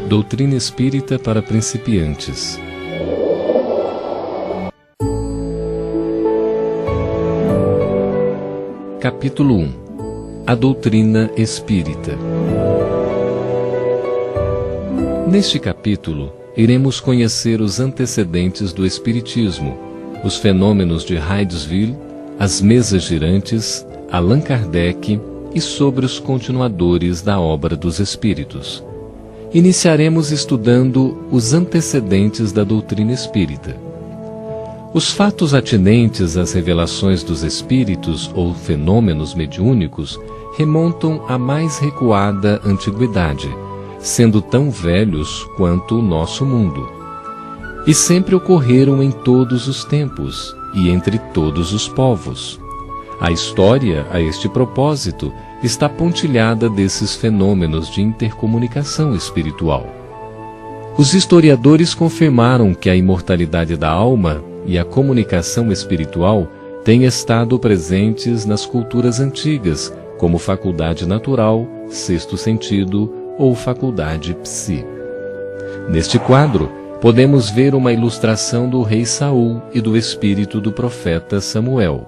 Doutrina Espírita para Principiantes. Capítulo 1. A Doutrina Espírita. Neste capítulo, iremos conhecer os antecedentes do Espiritismo, os fenômenos de Hydesville, as mesas girantes, Allan Kardec e sobre os continuadores da obra dos Espíritos. Iniciaremos estudando os antecedentes da doutrina espírita. Os fatos atinentes às revelações dos espíritos ou fenômenos mediúnicos remontam à mais recuada antiguidade, sendo tão velhos quanto o nosso mundo. E sempre ocorreram em todos os tempos e entre todos os povos. A história, a este propósito, está pontilhada desses fenômenos de intercomunicação espiritual. Os historiadores confirmaram que a imortalidade da alma e a comunicação espiritual têm estado presentes nas culturas antigas, como faculdade natural, sexto sentido ou faculdade psi. Neste quadro, podemos ver uma ilustração do rei Saul e do espírito do profeta Samuel.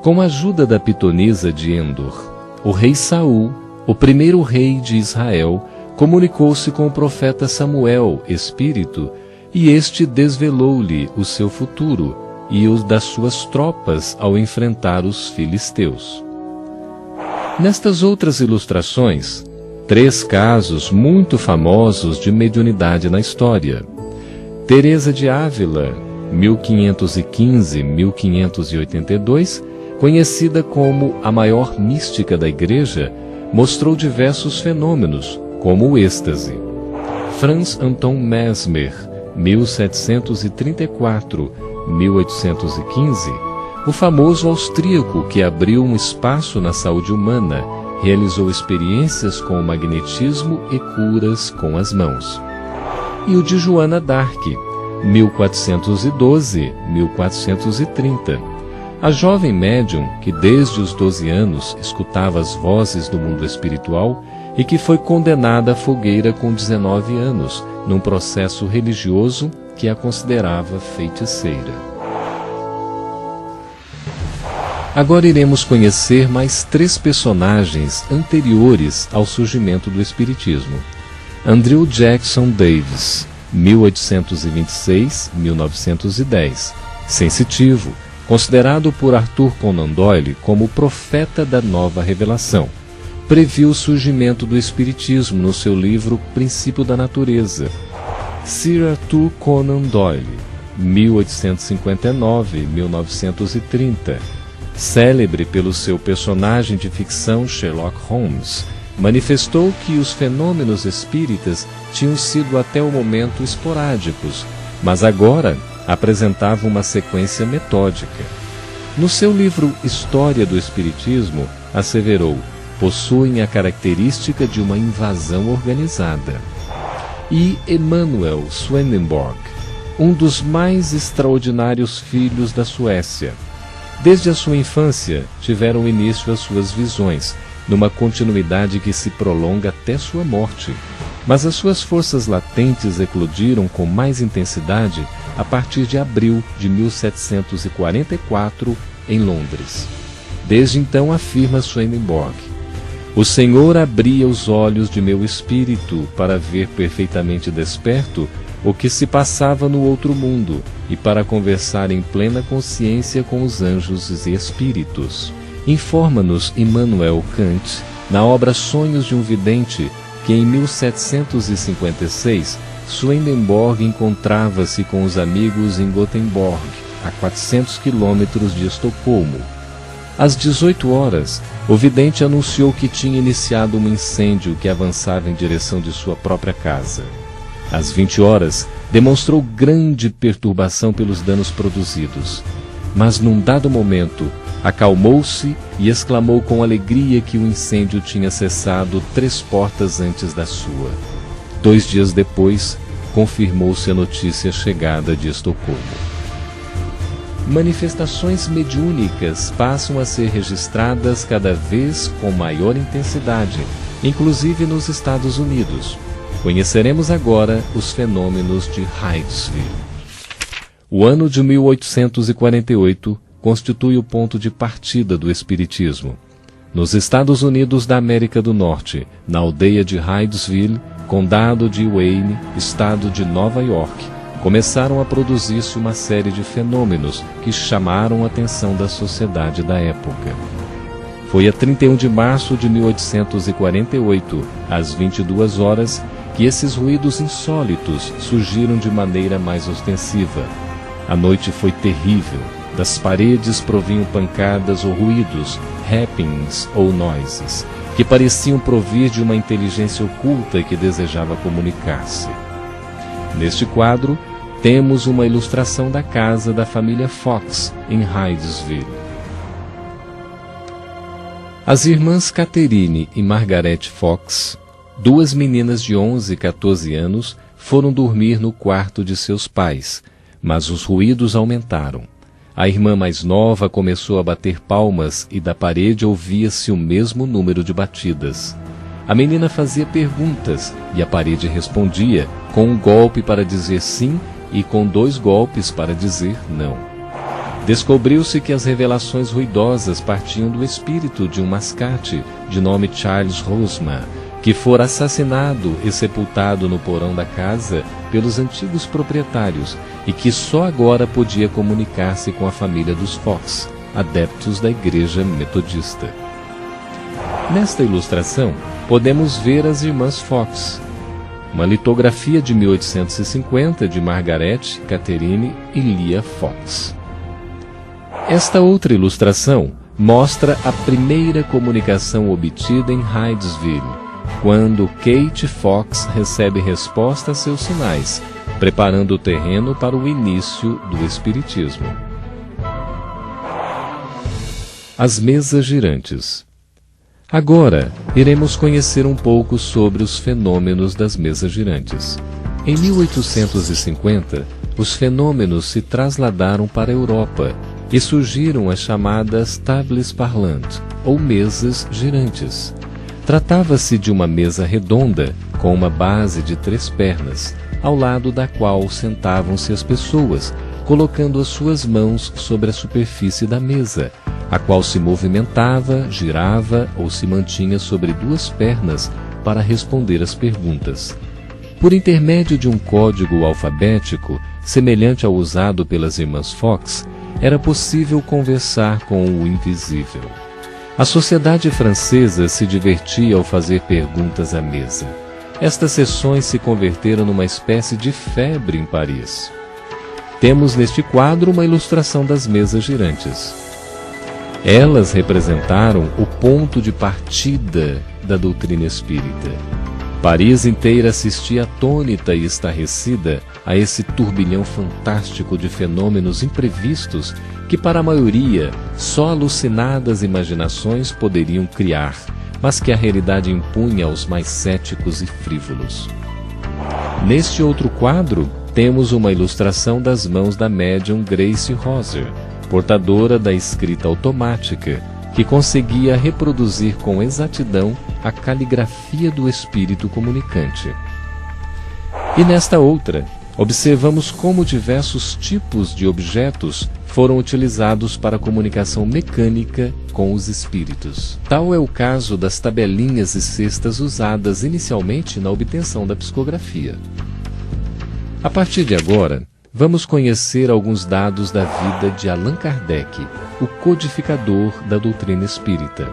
Com a ajuda da pitonisa de Endor, o rei Saul, o primeiro rei de Israel, comunicou-se com o profeta Samuel, espírito, e este desvelou-lhe o seu futuro e os das suas tropas ao enfrentar os filisteus. Nestas outras ilustrações, 3 casos muito famosos de mediunidade na história. Teresa de Ávila, 1515-1582, conhecida como a maior mística da Igreja, mostrou diversos fenômenos, como o êxtase. Franz Anton Mesmer, 1734-1815, o famoso austríaco que abriu um espaço na saúde humana, realizou experiências com o magnetismo e curas com as mãos. E o de Joana d'Arc, 1412-1430. A jovem médium, que desde os 12 anos escutava as vozes do mundo espiritual e que foi condenada à fogueira com 19 anos, num processo religioso que a considerava feiticeira. Agora iremos conhecer mais 3 personagens anteriores ao surgimento do Espiritismo. Andrew Jackson Davis, 1826-1910, sensitivo, considerado por Arthur Conan Doyle como o profeta da nova revelação. Previu o surgimento do Espiritismo no seu livro Princípio da Natureza. Sir Arthur Conan Doyle, 1859-1930, célebre pelo seu personagem de ficção Sherlock Holmes, manifestou que os fenômenos espíritas tinham sido até o momento esporádicos, mas agora apresentava uma sequência metódica. No seu livro História do Espiritismo, asseverou: possuem a característica de uma invasão organizada. E Emanuel Swedenborg, um dos mais extraordinários filhos da Suécia. Desde a sua infância, tiveram início as suas visões, numa continuidade que se prolonga até sua morte. Mas as suas forças latentes eclodiram com mais intensidade a partir de abril de 1744, em Londres. Desde então, afirma Swedenborg, o Senhor abria os olhos de meu espírito para ver perfeitamente desperto o que se passava no outro mundo e para conversar em plena consciência com os anjos e espíritos. Informa-nos Immanuel Kant, na obra Sonhos de um Vidente, que em 1756 Swedenborg encontrava-se com os amigos em Gothenburg, a 400 quilômetros de Estocolmo. Às 18 horas, o vidente anunciou que tinha iniciado um incêndio que avançava em direção de sua própria casa. Às 20 horas, demonstrou grande perturbação pelos danos produzidos. Mas num dado momento, acalmou-se e exclamou com alegria que o incêndio tinha cessado 3 portas antes da sua. 2 dias depois, confirmou-se a notícia chegada de Estocolmo. Manifestações mediúnicas passam a ser registradas cada vez com maior intensidade, inclusive nos Estados Unidos. Conheceremos agora os fenômenos de Hydesville. O ano de 1848 constitui o ponto de partida do Espiritismo. Nos Estados Unidos da América do Norte, na aldeia de Hydesville, condado de Wayne, estado de Nova York, começaram a produzir-se uma série de fenômenos que chamaram a atenção da sociedade da época. Foi a 31 de março de 1848, às 22 horas, que esses ruídos insólitos surgiram de maneira mais ostensiva. A noite foi terrível. Das paredes provinham pancadas ou ruídos, rappings ou noises, que pareciam provir de uma inteligência oculta que desejava comunicar-se. Neste quadro, temos uma ilustração da casa da família Fox, em Hydesville. As irmãs Catherine e Margaret Fox, duas meninas de 11 e 14 anos, foram dormir no quarto de seus pais, mas os ruídos aumentaram. A irmã mais nova começou a bater palmas e da parede ouvia-se o mesmo número de batidas. A menina fazia perguntas e a parede respondia, com um golpe para dizer sim e com 2 golpes para dizer não. Descobriu-se que as revelações ruidosas partiam do espírito de um mascate, de nome Charles Rosman, que fora assassinado e sepultado no porão da casa pelos antigos proprietários e que só agora podia comunicar-se com a família dos Fox, adeptos da Igreja Metodista. Nesta ilustração, podemos ver as irmãs Fox. Uma litografia de 1850 de Margaret, Catherine e Leah Fox. Esta outra ilustração mostra a primeira comunicação obtida em Hydesville, quando Kate Fox recebe resposta a seus sinais, preparando o terreno para o início do Espiritismo. As mesas girantes. Agora, iremos conhecer um pouco sobre os fenômenos das mesas girantes. Em 1850, os fenômenos se trasladaram para a Europa e surgiram as chamadas tables parlantes, ou mesas girantes. Tratava-se de uma mesa redonda, com uma base de 3 pernas, ao lado da qual sentavam-se as pessoas, colocando as suas mãos sobre a superfície da mesa, a qual se movimentava, girava ou se mantinha sobre 2 pernas para responder às perguntas. Por intermédio de um código alfabético, semelhante ao usado pelas irmãs Fox, era possível conversar com o invisível. A sociedade francesa se divertia ao fazer perguntas à mesa. Estas sessões se converteram numa espécie de febre em Paris. Temos neste quadro uma ilustração das mesas girantes. Elas representaram o ponto de partida da doutrina espírita. Paris inteira assistia atônita e estarrecida a esse turbilhão fantástico de fenômenos imprevistos que para a maioria só alucinadas imaginações poderiam criar, mas que a realidade impunha aos mais céticos e frívolos. Neste outro quadro, temos uma ilustração das mãos da médium Grace Roser, portadora da escrita automática, que conseguia reproduzir com exatidão a caligrafia do espírito comunicante. E nesta outra, observamos como diversos tipos de objetos foram utilizados para comunicação mecânica com os espíritos. Tal é o caso das tabelinhas e cestas usadas inicialmente na obtenção da psicografia. A partir de agora, vamos conhecer alguns dados da vida de Allan Kardec, o codificador da doutrina espírita.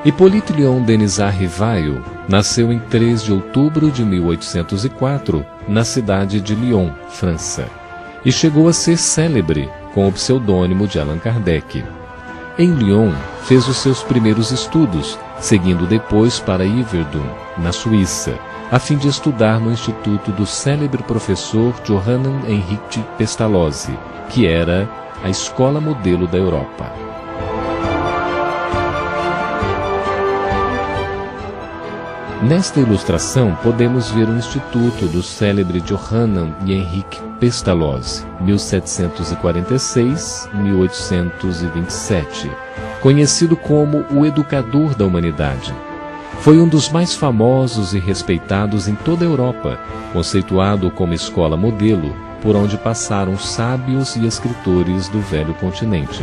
Hippolyte Léon Denisard Rivail nasceu em 3 de outubro de 1804, na cidade de Lyon, França, e chegou a ser célebre com o pseudônimo de Allan Kardec. Em Lyon, fez os seus primeiros estudos, seguindo depois para Yverdon, na Suíça, a fim de estudar no instituto do célebre professor Johann Henrique Pestalozzi, que era a escola modelo da Europa. Nesta ilustração, podemos ver o instituto do célebre Johann Henrique Pestalozzi, 1746-1827, conhecido como o educador da humanidade. Foi um dos mais famosos e respeitados em toda a Europa, conceituado como escola modelo, por onde passaram sábios e escritores do velho continente.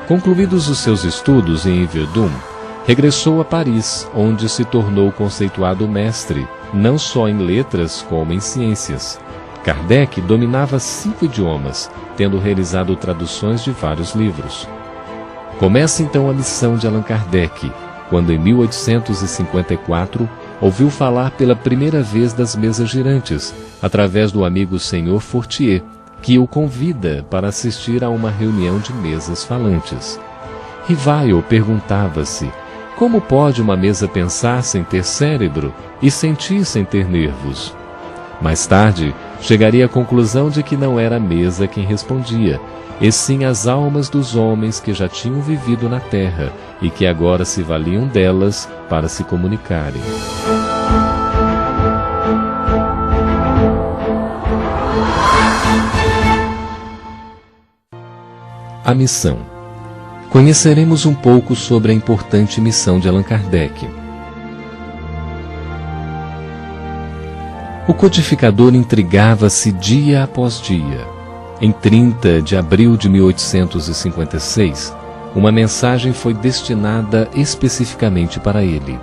Concluídos os seus estudos em Verdun, regressou a Paris, onde se tornou conceituado mestre, não só em letras como em ciências. Kardec dominava 5 idiomas, tendo realizado traduções de vários livros. Começa então a missão de Allan Kardec, quando em 1854 ouviu falar pela primeira vez das mesas girantes, através do amigo Sr. Fortier, que o convida para assistir a uma reunião de mesas falantes. Rivail perguntava-se: como pode uma mesa pensar sem ter cérebro e sentir sem ter nervos? Mais tarde, chegaria à conclusão de que não era a mesa quem respondia, e sim as almas dos homens que já tinham vivido na terra e que agora se valiam delas para se comunicarem. A missão. Conheceremos um pouco sobre a importante missão de Allan Kardec. O codificador intrigava-se dia após dia. Em 30 de abril de 1856, uma mensagem foi destinada especificamente para ele.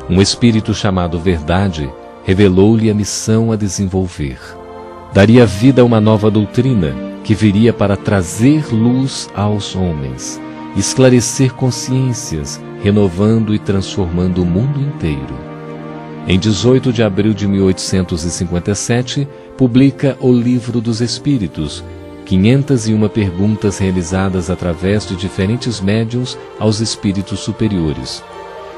Um espírito chamado Verdade revelou-lhe a missão a desenvolver. Daria vida a uma nova doutrina que viria para trazer luz aos homens, esclarecer consciências, renovando e transformando o mundo inteiro. Em 18 de abril de 1857, publica O Livro dos Espíritos, 501 perguntas realizadas através de diferentes médiuns aos espíritos superiores.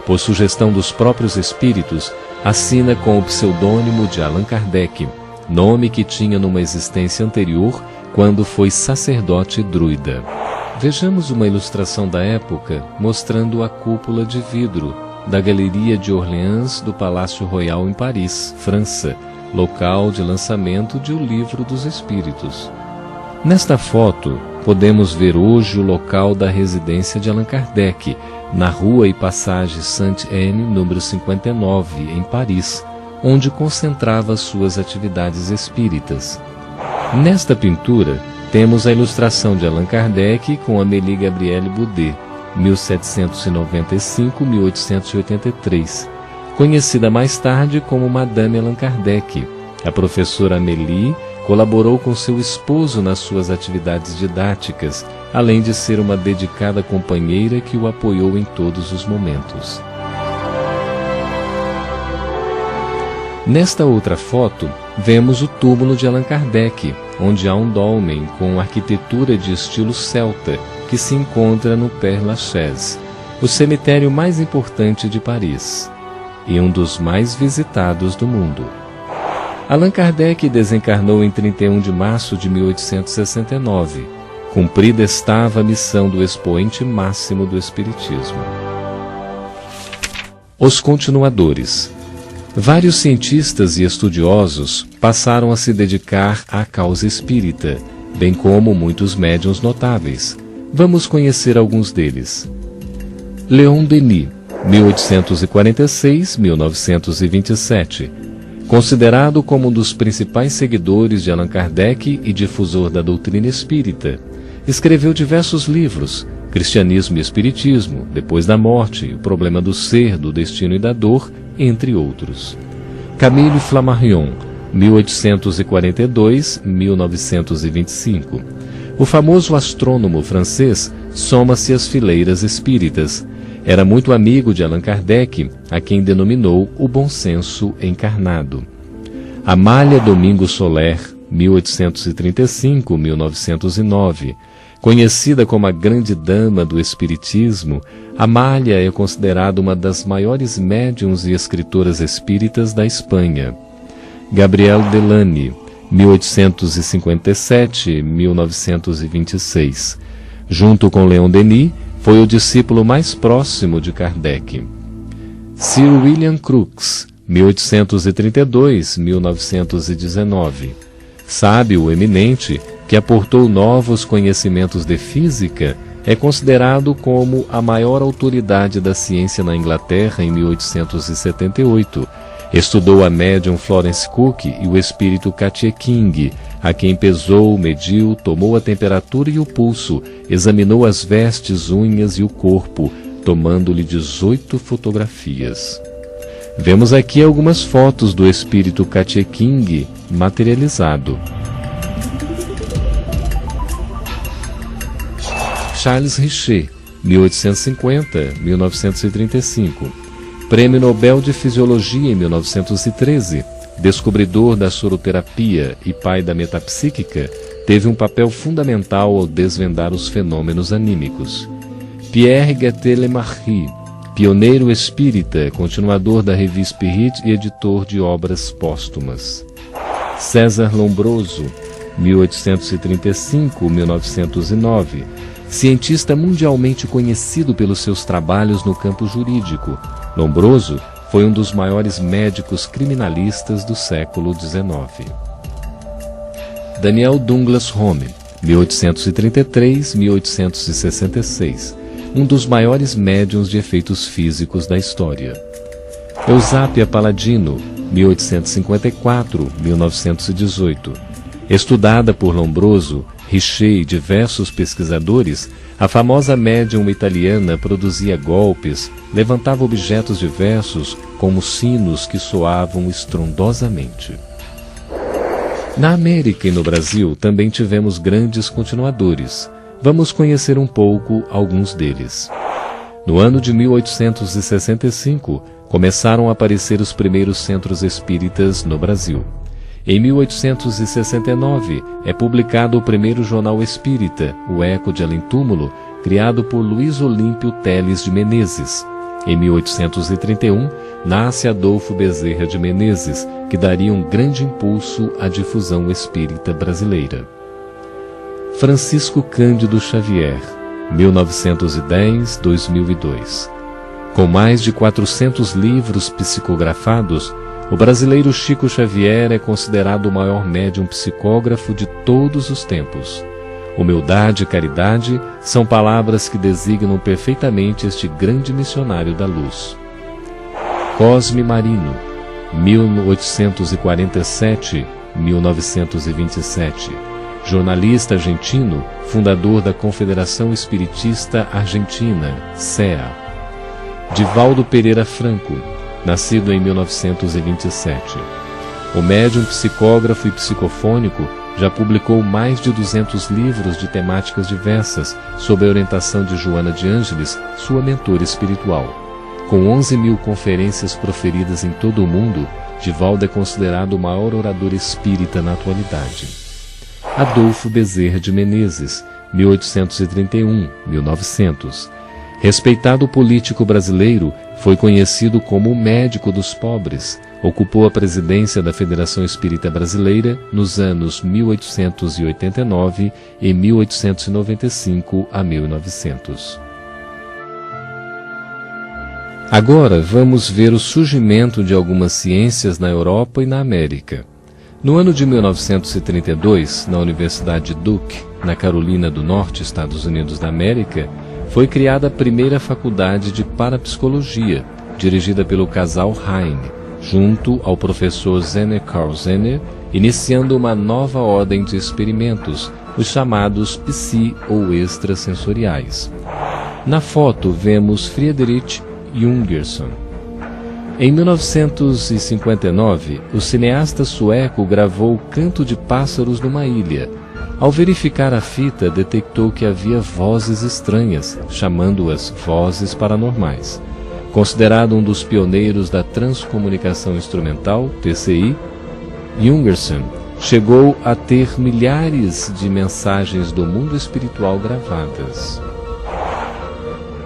Por sugestão dos próprios espíritos, assina com o pseudônimo de Allan Kardec, nome que tinha numa existência anterior, quando foi sacerdote druida. Vejamos uma ilustração da época mostrando a cúpula de vidro da Galeria de Orleans do Palácio Royal em Paris, França, local de lançamento de O Livro dos Espíritos. Nesta foto, podemos ver hoje o local da residência de Allan Kardec, na Rua e Passagem Sainte-Anne, número 59, em Paris, onde concentrava suas atividades espíritas. Nesta pintura, temos a ilustração de Allan Kardec com Amélie Gabrielle Boudet, 1795-1883, conhecida mais tarde como Madame Allan Kardec. A professora Amélie colaborou com seu esposo nas suas atividades didáticas, além de ser uma dedicada companheira que o apoiou em todos os momentos. Nesta outra foto, vemos o túmulo de Allan Kardec, onde há um dolmen com arquitetura de estilo celta, que se encontra no Père Lachaise, o cemitério mais importante de Paris, e um dos mais visitados do mundo. Allan Kardec desencarnou em 31 de março de 1869. Cumprida estava a missão do expoente máximo do Espiritismo. Os continuadores. Vários cientistas e estudiosos passaram a se dedicar à causa espírita, bem como muitos médiuns notáveis. Vamos conhecer alguns deles. Leon Denis, 1846-1927. Considerado como um dos principais seguidores de Allan Kardec e difusor da doutrina espírita, escreveu diversos livros: Cristianismo e Espiritismo, Depois da Morte, O Problema do Ser, do Destino e da Dor, entre outros. Camille Flammarion, 1842-1925. O famoso astrônomo francês soma-se às fileiras espíritas. Era muito amigo de Allan Kardec, a quem denominou o bom senso encarnado. Amália Domingo Soler, 1835-1909. Conhecida como a grande dama do espiritismo, Amália é considerada uma das maiores médiuns e escritoras espíritas da Espanha. Gabriel Delany, 1857-1926. Junto com Leon Denis, foi o discípulo mais próximo de Kardec. Sir William Crookes, 1832-1919. Sábio eminente que aportou novos conhecimentos de física, É considerado como a maior autoridade da ciência na Inglaterra em 1878. Estudou a médium Florence Cook e o espírito Katie King, a quem pesou, mediu, tomou a temperatura e o pulso, examinou as vestes, unhas e o corpo, tomando-lhe 18 fotografias. Vemos aqui algumas fotos do espírito Katie King materializado. Charles Richet, 1850-1935. Prêmio Nobel de Fisiologia em 1913, descobridor da soroterapia e pai da metapsíquica, teve um papel fundamental ao desvendar os fenômenos anímicos. Pierre Guettele-Marie, pioneiro espírita, continuador da Revue Spirit e editor de obras póstumas. César Lombroso, 1835-1909, cientista mundialmente conhecido pelos seus trabalhos no campo jurídico. Lombroso foi um dos maiores médicos criminalistas do século XIX. Daniel Douglas Home, 1833-1866, um dos maiores médiuns de efeitos físicos da história. Eusápia Paladino, 1854-1918. Estudada por Lombroso, Richet e diversos pesquisadores, a famosa médium italiana produzia golpes, levantava objetos diversos, como sinos que soavam estrondosamente. Na América e no Brasil também tivemos grandes continuadores. Vamos conhecer um pouco alguns deles. No ano de 1865, começaram a aparecer os primeiros centros espíritas no Brasil. Em 1869, é publicado o primeiro jornal espírita, O Eco de Além Túmulo, criado por Luiz Olímpio Teles de Menezes. Em 1831, nasce Adolfo Bezerra de Menezes, que daria um grande impulso à difusão espírita brasileira. Francisco Cândido Xavier, 1910-2002. Com mais de 400 livros psicografados, o brasileiro Chico Xavier é considerado o maior médium psicógrafo de todos os tempos. Humildade e caridade são palavras que designam perfeitamente este grande missionário da luz. Cosme Marino, 1847-1927, jornalista argentino, fundador da Confederação Espiritista Argentina, CEA. Divaldo Pereira Franco, nascido em 1927. O médium psicógrafo e psicofônico já publicou mais de 200 livros de temáticas diversas, sob a orientação de Joana de Ângeles, sua mentora espiritual. Com 11.000 conferências proferidas em todo o mundo, Divaldo é considerado o maior orador espírita na atualidade. Adolfo Bezerra de Menezes, 1831-1900. Respeitado político brasileiro, foi conhecido como o médico dos pobres. Ocupou a presidência da Federação Espírita Brasileira nos anos 1889 e 1895 a 1900. Agora vamos ver o surgimento de algumas ciências na Europa e na América. No ano de 1932, na Universidade Duke, na Carolina do Norte, Estados Unidos da América, foi criada a primeira faculdade de parapsicologia, dirigida pelo casal Heine, junto ao professor Zener Carl Zener, iniciando uma nova ordem de experimentos, os chamados psi ou extrasensoriais. Na foto vemos Friedrich Jungerson. Em 1959, o cineasta sueco gravou Canto de Pássaros numa ilha. Ao verificar a fita, detectou que havia vozes estranhas, chamando-as vozes paranormais. Considerado um dos pioneiros da transcomunicação instrumental, TCI, Jungerson chegou a ter milhares de mensagens do mundo espiritual gravadas.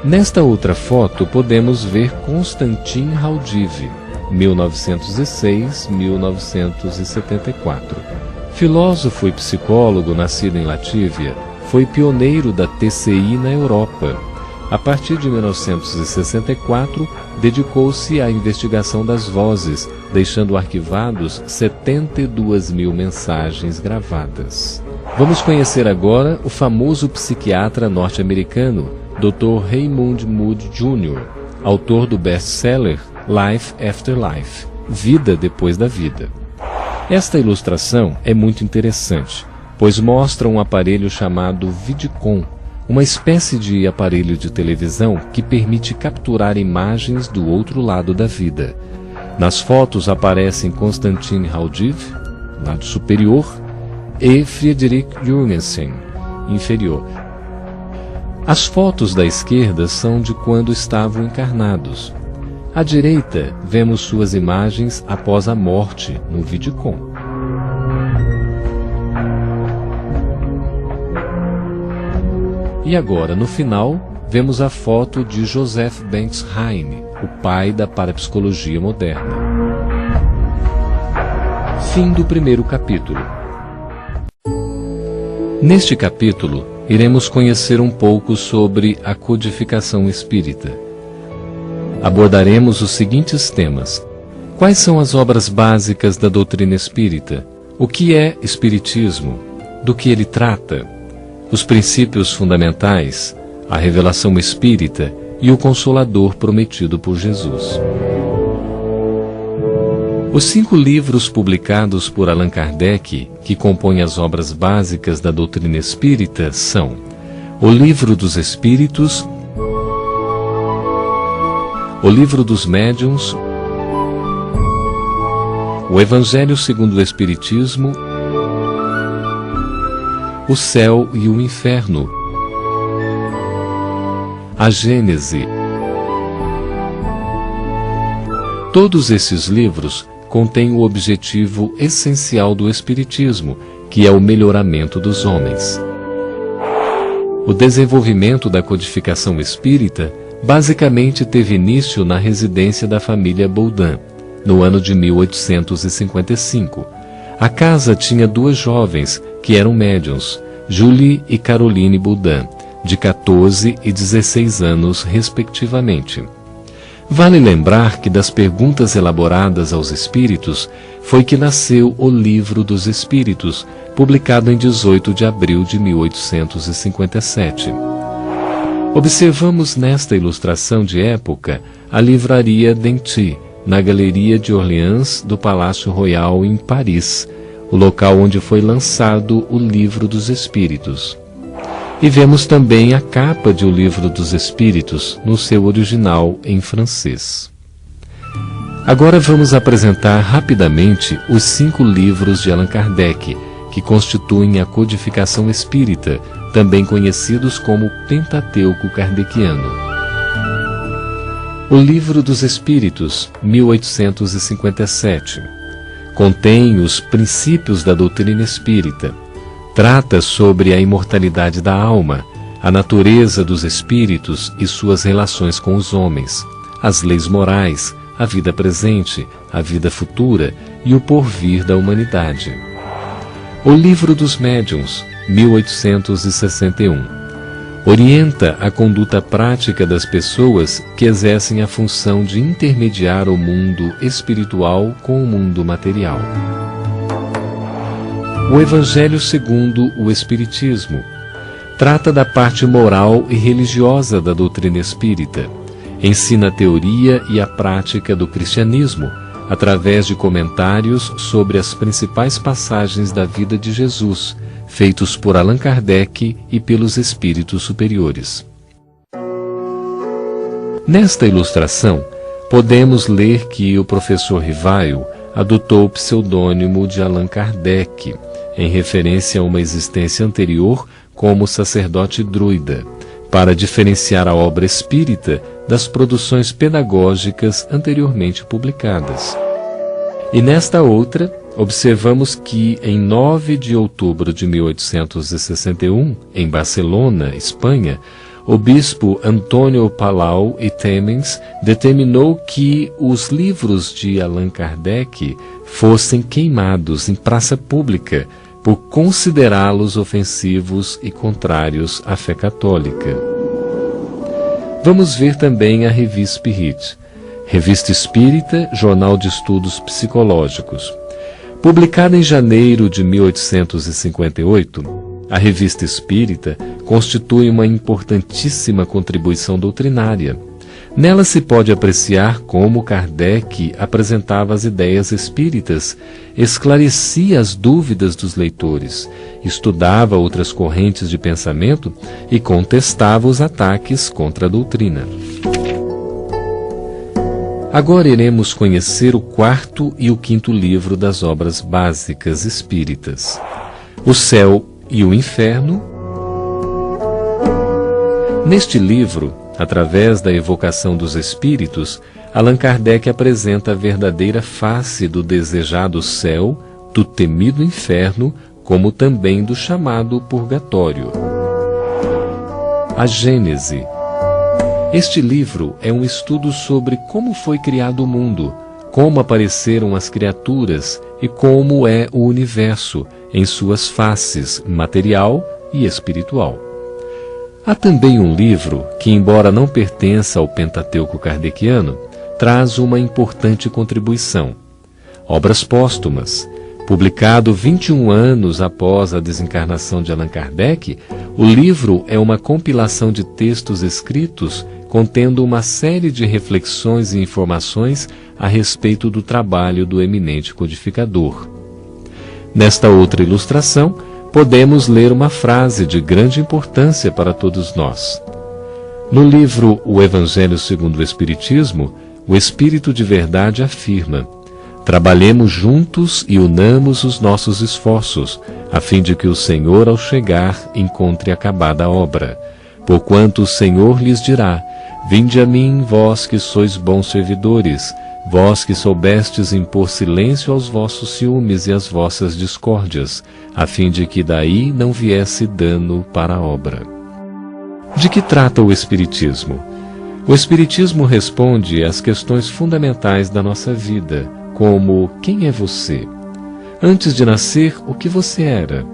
Nesta outra foto podemos ver Konstantin Raudive, 1906-1974. Filósofo e psicólogo nascido em Latívia, foi pioneiro da TCI na Europa. A partir de 1964, dedicou-se à investigação das vozes, deixando arquivados 72.000 mensagens gravadas. Vamos conhecer agora o famoso psiquiatra norte-americano Dr. Raymond Moody Jr., autor do best-seller Life After Life, Vida Depois da Vida. Esta ilustração é muito interessante, pois mostra um aparelho chamado Vidicom, uma espécie de aparelho de televisão que permite capturar imagens do outro lado da vida. Nas fotos aparecem Konstantin Raudiv, lado superior, e Friedrich Jürgensen, inferior. As fotos da esquerda são de quando estavam encarnados. À direita, vemos suas imagens após a morte no Vidicom. E agora, no final, vemos a foto de Joseph Banks Heine, o pai da parapsicologia moderna. Fim do primeiro capítulo. Neste capítulo, iremos conhecer um pouco sobre a codificação espírita. Abordaremos os seguintes temas: quais são as obras básicas da doutrina espírita? O que é espiritismo? Do que ele trata? Os princípios fundamentais, a revelação espírita e o Consolador prometido por Jesus. Os 5 livros publicados por Allan Kardec, que compõem as obras básicas da doutrina espírita, são o Livro dos Espíritos, o Livro dos Médiuns, o Evangelho segundo o Espiritismo, o Céu e o Inferno, a Gênese. Todos esses livros contém o objetivo essencial do Espiritismo, que é o melhoramento dos homens. O desenvolvimento da codificação espírita basicamente teve início na residência da família Baudin, no ano de 1855. A casa tinha 2 jovens que eram médiuns, Julie e Caroline Baudin, de 14 e 16 anos, respectivamente. Vale lembrar que das perguntas elaboradas aos espíritos foi que nasceu o Livro dos Espíritos, publicado em 18 de abril de 1857. Observamos nesta ilustração de época a livraria Denty, na Galeria de Orleans do Palácio Royal em Paris, o local onde foi lançado o Livro dos Espíritos. E vemos também a capa de O Livro dos Espíritos, no seu original em francês. Agora vamos apresentar rapidamente os 5 livros de Allan Kardec, que constituem a codificação espírita, também conhecidos como Pentateuco Kardeciano. O Livro dos Espíritos, 1857. Contém os princípios da doutrina espírita. Trata sobre a imortalidade da alma, a natureza dos espíritos e suas relações com os homens, as leis morais, a vida presente, a vida futura e o porvir da humanidade. O Livro dos Médiuns, 1861. Orienta a conduta prática das pessoas que exercem a função de intermediar o mundo espiritual com o mundo material. O Evangelho segundo o Espiritismo trata da parte moral e religiosa da doutrina espírita. Ensina a teoria e a prática do cristianismo, através de comentários sobre as principais passagens da vida de Jesus, feitos por Allan Kardec e pelos espíritos superiores. Nesta ilustração, podemos ler que o professor Rivaio adotou o pseudônimo de Allan Kardec, em referência a uma existência anterior como sacerdote druida, para diferenciar a obra espírita das produções pedagógicas anteriormente publicadas. E nesta outra, observamos que, em 9 de outubro de 1861, em Barcelona, Espanha, o bispo Antônio Palau e Temens determinou que os livros de Allan Kardec fossem queimados em praça pública por considerá-los ofensivos e contrários à fé católica. Vamos ver também a Revue Spirit, Revista Espírita, Jornal de Estudos Psicológicos. Publicada em janeiro de 1858, A Revista Espírita constitui uma importantíssima contribuição doutrinária. Nela se pode apreciar como Kardec apresentava as ideias espíritas, esclarecia as dúvidas dos leitores, estudava outras correntes de pensamento e contestava os ataques contra a doutrina. Agora iremos conhecer o quarto e o quinto livro das obras básicas espíritas, O Céu e o Inferno. Neste livro, através da evocação dos espíritos, Allan Kardec apresenta a verdadeira face do desejado céu, do temido inferno, como também do chamado purgatório. A Gênese. Este livro é um estudo sobre como foi criado o mundo, como apareceram as criaturas e como é o universo em suas faces material e espiritual. Há também um livro que, embora não pertença ao Pentateuco kardeciano, traz uma importante contribuição. Obras Póstumas. Publicado 21 anos após a desencarnação de Allan Kardec, o livro é uma compilação de textos escritos contendo uma série de reflexões e informações a respeito do trabalho do eminente codificador. Nesta outra ilustração, podemos ler uma frase de grande importância para todos nós. No livro O Evangelho segundo o Espiritismo, o Espírito de Verdade afirma: trabalhemos juntos e unamos os nossos esforços, a fim de que o Senhor, ao chegar, encontre acabada a obra. Porquanto o Senhor lhes dirá: vinde a mim, vós que sois bons servidores, vós que soubestes impor silêncio aos vossos ciúmes e às vossas discórdias, a fim de que daí não viesse dano para a obra. De que trata o Espiritismo? O Espiritismo responde às questões fundamentais da nossa vida, como: quem é você? Antes de nascer, o que você era?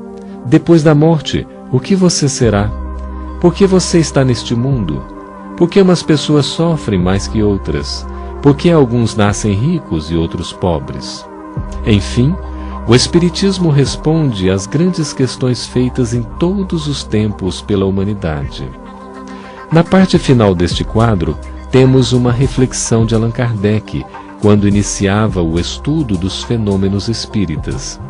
Depois da morte, o que você será? Por que você está neste mundo? Por que umas pessoas sofrem mais que outras? Por que alguns nascem ricos e outros pobres? Enfim, o Espiritismo responde às grandes questões feitas em todos os tempos pela humanidade. Na parte final deste quadro, temos uma reflexão de Allan Kardec, quando iniciava o estudo dos fenômenos espíritas.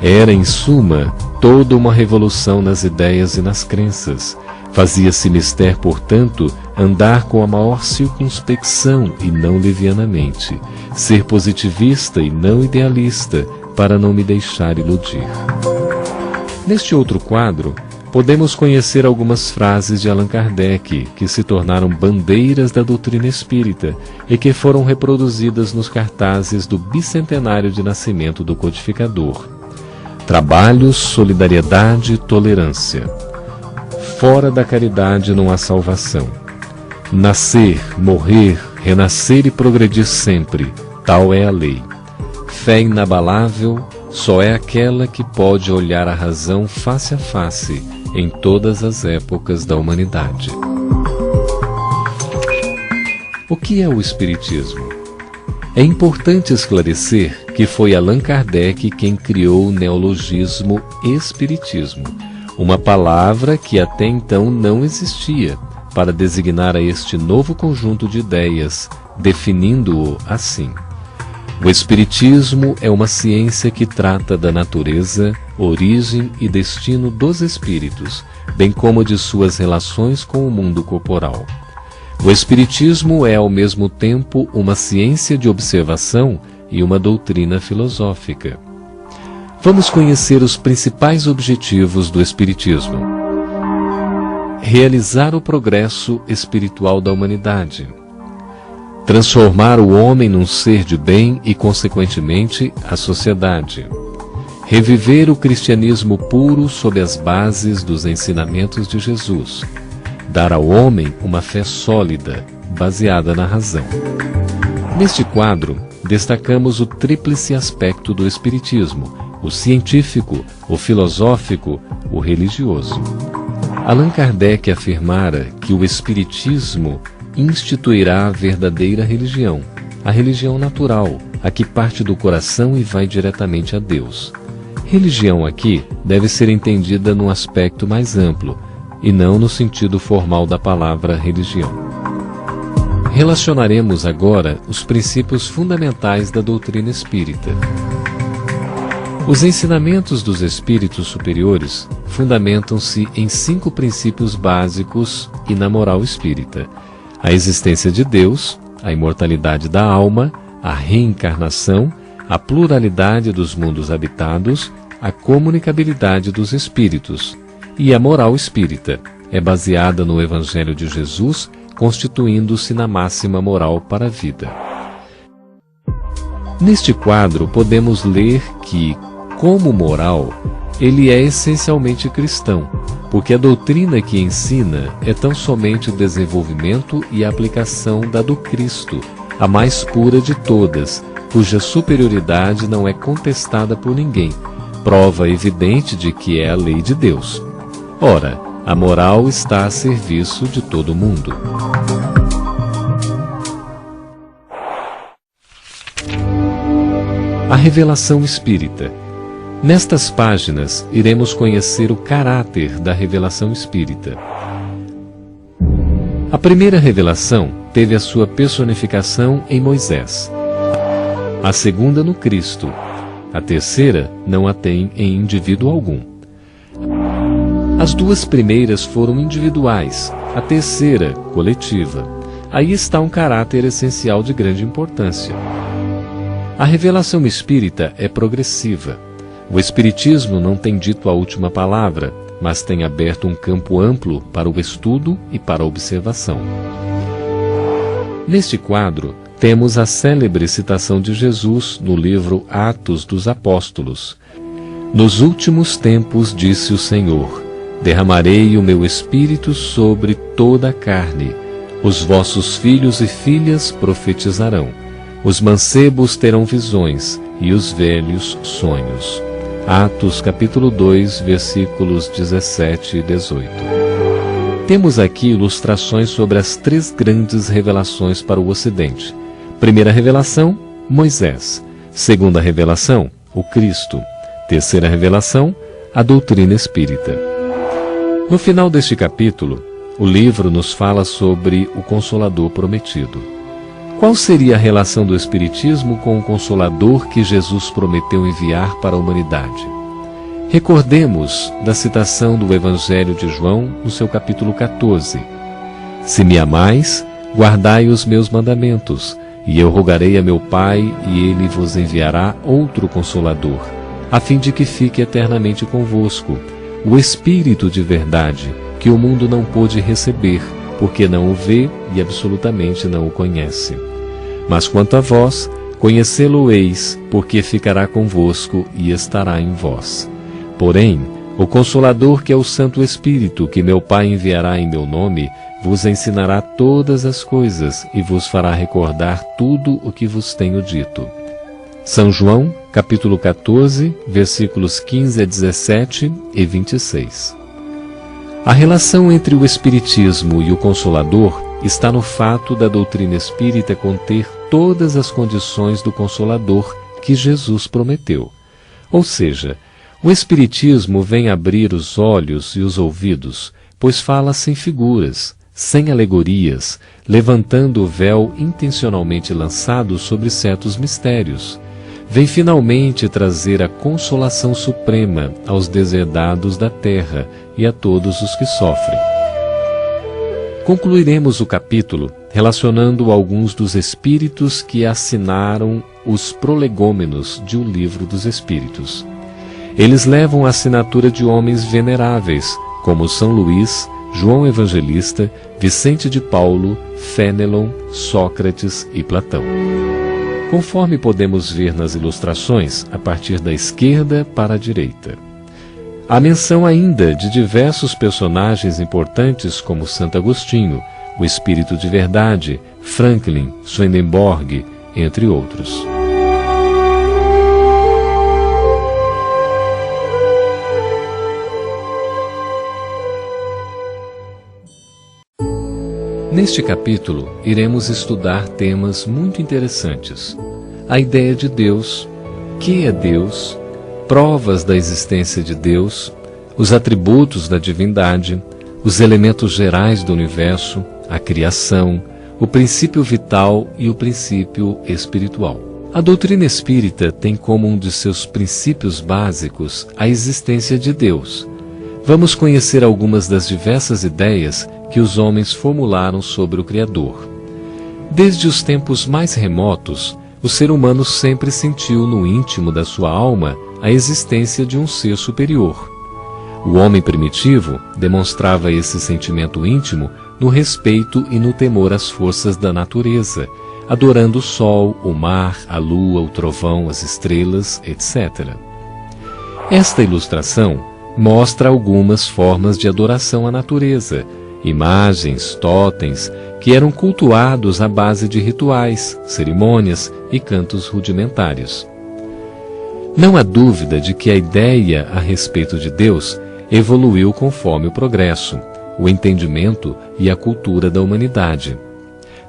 Era, em suma, toda uma revolução nas ideias e nas crenças. Fazia-se mister, portanto, andar com a maior circunspecção e não levianamente, ser positivista e não idealista, para não me deixar iludir. Neste outro quadro, podemos conhecer algumas frases de Allan Kardec, que se tornaram bandeiras da doutrina espírita e que foram reproduzidas nos cartazes do bicentenário de nascimento do codificador. Trabalho, solidariedade e tolerância. Fora da caridade não há salvação. Nascer, morrer, renascer e progredir sempre, tal é a lei. Fé inabalável só é aquela que pode olhar a razão face a face em todas as épocas da humanidade. O que é o Espiritismo? É importante esclarecer que foi Allan Kardec quem criou o neologismo Espiritismo, uma palavra que até então não existia, para designar a este novo conjunto de ideias, definindo-o assim: o Espiritismo é uma ciência que trata da natureza, origem e destino dos espíritos, bem como de suas relações com o mundo corporal. O Espiritismo é ao mesmo tempo uma ciência de observação e uma doutrina filosófica. Vamos conhecer os principais objetivos do Espiritismo. Realizar o progresso espiritual da humanidade. Transformar o homem num ser de bem e, consequentemente, a sociedade. Reviver o cristianismo puro sob as bases dos ensinamentos de Jesus. Dar ao homem uma fé sólida, baseada na razão. Neste quadro, destacamos o tríplice aspecto do Espiritismo: o científico, o filosófico, o religioso. Allan Kardec afirmara que o Espiritismo instituirá a verdadeira religião, a religião natural, a que parte do coração e vai diretamente a Deus. Religião aqui deve ser entendida num aspecto mais amplo, e não no sentido formal da palavra religião. Relacionaremos agora os princípios fundamentais da doutrina espírita. Os ensinamentos dos espíritos superiores fundamentam-se em 5 princípios básicos e na moral espírita: a existência de Deus, a imortalidade da alma, a reencarnação, a pluralidade dos mundos habitados, a comunicabilidade dos espíritos. E a moral espírita é baseada no Evangelho de Jesus, constituindo-se na máxima moral para a vida. Neste quadro podemos ler que, como moral, ele é essencialmente cristão, porque a doutrina que ensina é tão somente o desenvolvimento e a aplicação da do Cristo, a mais pura de todas, cuja superioridade não é contestada por ninguém, prova evidente de que é a lei de Deus. Ora, a moral está a serviço de todo mundo. A revelação espírita. Nestas páginas, iremos conhecer o caráter da revelação espírita. A primeira revelação teve a sua personificação em Moisés. A segunda no Cristo. A terceira não a tem em indivíduo algum. As 2 primeiras foram individuais, a terceira, coletiva. Aí está um caráter essencial de grande importância. A revelação espírita é progressiva. O Espiritismo não tem dito a última palavra, mas tem aberto um campo amplo para o estudo e para a observação. Neste quadro, temos a célebre citação de Jesus no livro Atos dos Apóstolos. Nos últimos tempos, disse o Senhor, derramarei o meu Espírito sobre toda a carne. Os vossos filhos e filhas profetizarão. Os mancebos terão visões e os velhos sonhos. Atos capítulo 2, versículos 17 e 18. Temos aqui ilustrações sobre as 3 grandes revelações para o Ocidente. Primeira revelação, Moisés. Segunda revelação, o Cristo. Terceira revelação, a doutrina espírita. No final deste capítulo, o livro nos fala sobre o Consolador prometido. Qual seria a relação do Espiritismo com o Consolador que Jesus prometeu enviar para a humanidade? Recordemos da citação do Evangelho de João no seu capítulo 14. Se me amais, guardai os meus mandamentos, e eu rogarei a meu Pai, e ele vos enviará outro Consolador, a fim de que fique eternamente convosco, o Espírito de verdade, que o mundo não pôde receber, porque não o vê e absolutamente não o conhece. Mas quanto a vós, conhecê-lo-eis, porque ficará convosco e estará em vós. Porém, o Consolador, que é o Santo Espírito, que meu Pai enviará em meu nome, vos ensinará todas as coisas e vos fará recordar tudo o que vos tenho dito. São João, capítulo 14, versículos 15 a 17 e 26. A relação entre o Espiritismo e o Consolador está no fato da doutrina espírita conter todas as condições do Consolador que Jesus prometeu. Ou seja, o Espiritismo vem abrir os olhos e os ouvidos, pois fala sem figuras, sem alegorias, levantando o véu intencionalmente lançado sobre certos mistérios. Vem finalmente trazer a consolação suprema aos deserdados da terra e a todos os que sofrem. Concluiremos o capítulo relacionando alguns dos espíritos que assinaram os prolegômenos de O Livro dos Espíritos. Eles levam a assinatura de homens veneráveis, como São Luís, João Evangelista, Vicente de Paulo, Fénelon, Sócrates e Platão. Conforme podemos ver nas ilustrações, a partir da esquerda para a direita. Há menção ainda de diversos personagens importantes como Santo Agostinho, o Espírito de Verdade, Franklin, Swedenborg, entre outros. Neste capítulo, iremos estudar temas muito interessantes. A ideia de Deus, que é Deus, provas da existência de Deus, os atributos da divindade, os elementos gerais do universo, a criação, o princípio vital e o princípio espiritual. A doutrina espírita tem como um de seus princípios básicos a existência de Deus. Vamos conhecer algumas das diversas ideias que os homens formularam sobre o Criador. Desde os tempos mais remotos, o ser humano sempre sentiu no íntimo da sua alma a existência de um ser superior. O homem primitivo demonstrava esse sentimento íntimo no respeito e no temor às forças da natureza, adorando o sol, o mar, a lua, o trovão, as estrelas, etc. Esta ilustração mostra algumas formas de adoração à natureza, imagens, totens, que eram cultuados à base de rituais, cerimônias e cantos rudimentários. Não há dúvida de que a ideia a respeito de Deus evoluiu conforme o progresso, o entendimento e a cultura da humanidade.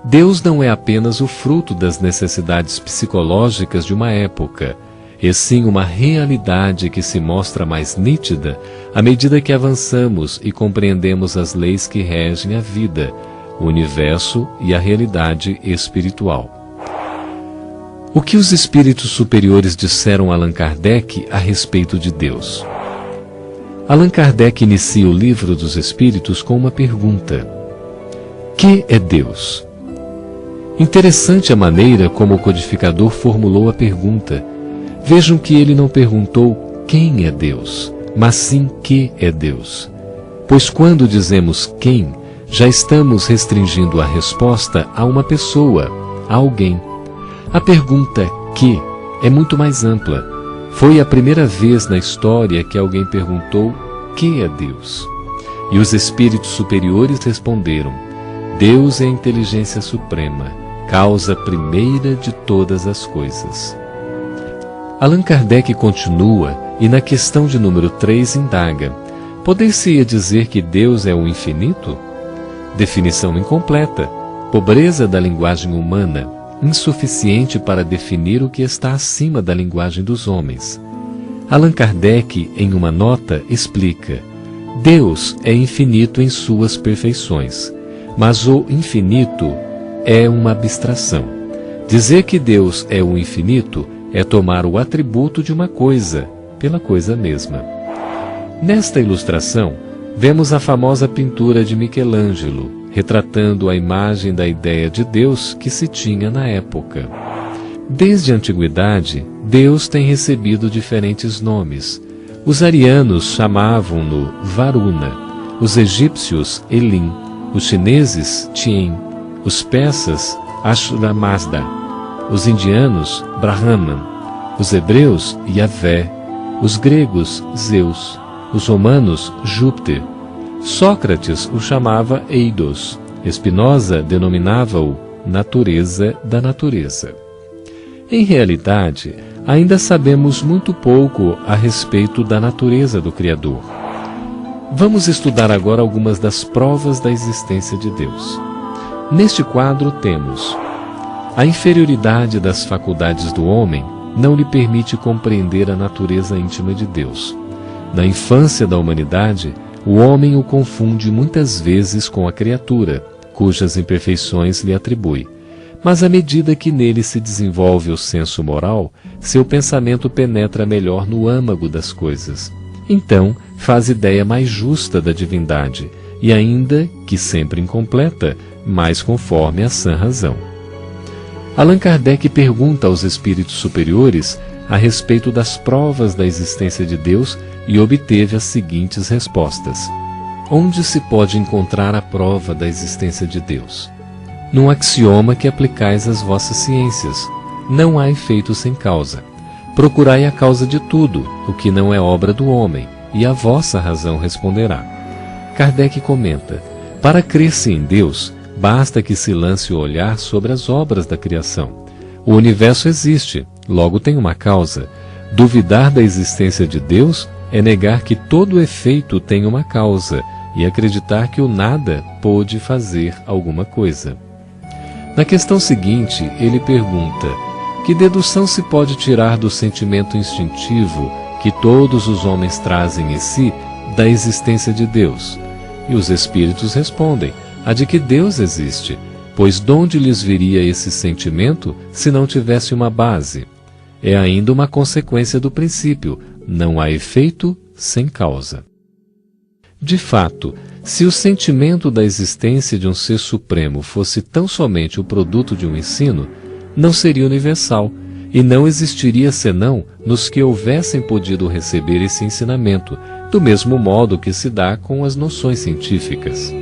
Deus não é apenas o fruto das necessidades psicológicas de uma época, e sim uma realidade que se mostra mais nítida à medida que avançamos e compreendemos as leis que regem a vida, o universo e a realidade espiritual. O que os espíritos superiores disseram a Allan Kardec a respeito de Deus? Allan Kardec inicia o Livro dos Espíritos com uma pergunta: que é Deus? Interessante a maneira como o codificador formulou a pergunta. Vejam que ele não perguntou quem é Deus, mas sim que é Deus. Pois quando dizemos quem, já estamos restringindo a resposta a uma pessoa, a alguém. A pergunta que é muito mais ampla. Foi a primeira vez na história que alguém perguntou que é Deus. E os espíritos superiores responderam: Deus é a inteligência suprema, causa primeira de todas as coisas. Allan Kardec continua e na questão de número 3 indaga: poder-se-ia dizer que Deus é o infinito? Definição incompleta, pobreza da linguagem humana, insuficiente para definir o que está acima da linguagem dos homens. Allan Kardec, em uma nota, explica: Deus é infinito em suas perfeições, mas o infinito é uma abstração. Dizer que Deus é o infinito é tomar o atributo de uma coisa pela coisa mesma. Nesta ilustração, vemos a famosa pintura de Michelangelo, retratando a imagem da ideia de Deus que se tinha na época. Desde a antiguidade, Deus tem recebido diferentes nomes. Os arianos chamavam-no Varuna, os egípcios Elim, os chineses Tien, os persas Ashura Mazda, os indianos Brahman, os hebreus Yahvé, os gregos Zeus, os romanos Júpiter. Sócrates o chamava Eidos, Spinoza denominava-o natureza da natureza. Em realidade, ainda sabemos muito pouco a respeito da natureza do Criador. Vamos estudar agora algumas das provas da existência de Deus. Neste quadro temos: a inferioridade das faculdades do homem não lhe permite compreender a natureza íntima de Deus. Na infância da humanidade, o homem o confunde muitas vezes com a criatura, cujas imperfeições lhe atribui. Mas à medida que nele se desenvolve o senso moral, seu pensamento penetra melhor no âmago das coisas. Então, faz ideia mais justa da divindade, e ainda que sempre incompleta, mais conforme a sã razão. Allan Kardec pergunta aos espíritos superiores a respeito das provas da existência de Deus e obteve as seguintes respostas: onde se pode encontrar a prova da existência de Deus? Num axioma que aplicais às vossas ciências: não há efeito sem causa. Procurai a causa de tudo, o que não é obra do homem, e a vossa razão responderá. Kardec comenta: para crer-se em Deus, basta que se lance o olhar sobre as obras da criação. O universo existe, logo tem uma causa. Duvidar da existência de Deus é negar que todo efeito tem uma causa e acreditar que o nada pôde fazer alguma coisa. Na questão seguinte, ele pergunta: que dedução se pode tirar do sentimento instintivo que todos os homens trazem em si da existência de Deus. E os espíritos respondem: a de que Deus existe, pois donde lhes viria esse sentimento se não tivesse uma base? É ainda uma consequência do princípio, não há efeito sem causa. De fato, se o sentimento da existência de um ser supremo fosse tão somente o produto de um ensino, não seria universal, e não existiria senão nos que houvessem podido receber esse ensinamento, do mesmo modo que se dá com as noções científicas.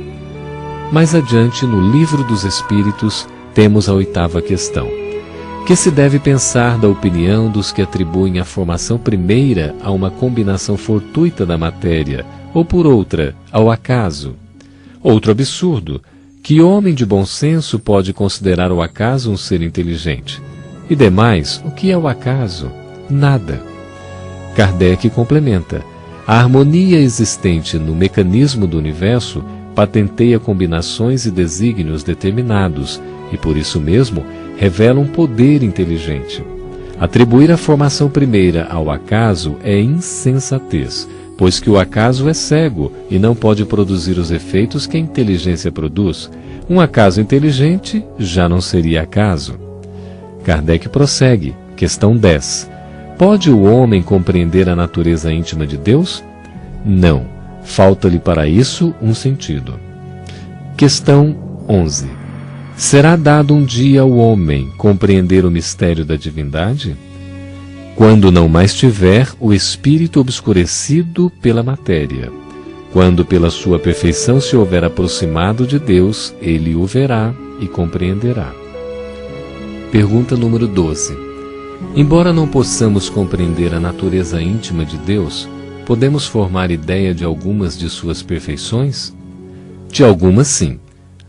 Mais adiante, no Livro dos Espíritos, temos a 8ª questão, que se deve pensar da opinião dos que atribuem a formação primeira a uma combinação fortuita da matéria, ou por outra, ao acaso. Outro absurdo, que homem de bom senso pode considerar o acaso um ser inteligente? E demais, o que é o acaso? Nada. Kardec complementa: a harmonia existente no mecanismo do universo patenteia combinações e desígnios determinados, e por isso mesmo revela um poder inteligente. Atribuir a formação primeira ao acaso é insensatez, pois que o acaso é cego e não pode produzir os efeitos que a inteligência produz. Um acaso inteligente já não seria acaso. Kardec prossegue, questão 10. Pode o homem compreender a natureza íntima de Deus? Não, falta-lhe para isso um sentido. Questão 11. Será dado um dia ao homem compreender o mistério da divindade? Quando não mais tiver o espírito obscurecido pela matéria. Quando pela sua perfeição se houver aproximado de Deus, ele o verá e compreenderá. Pergunta número 12. Embora não possamos compreender a natureza íntima de Deus, podemos formar ideia de algumas de suas perfeições? De algumas, sim.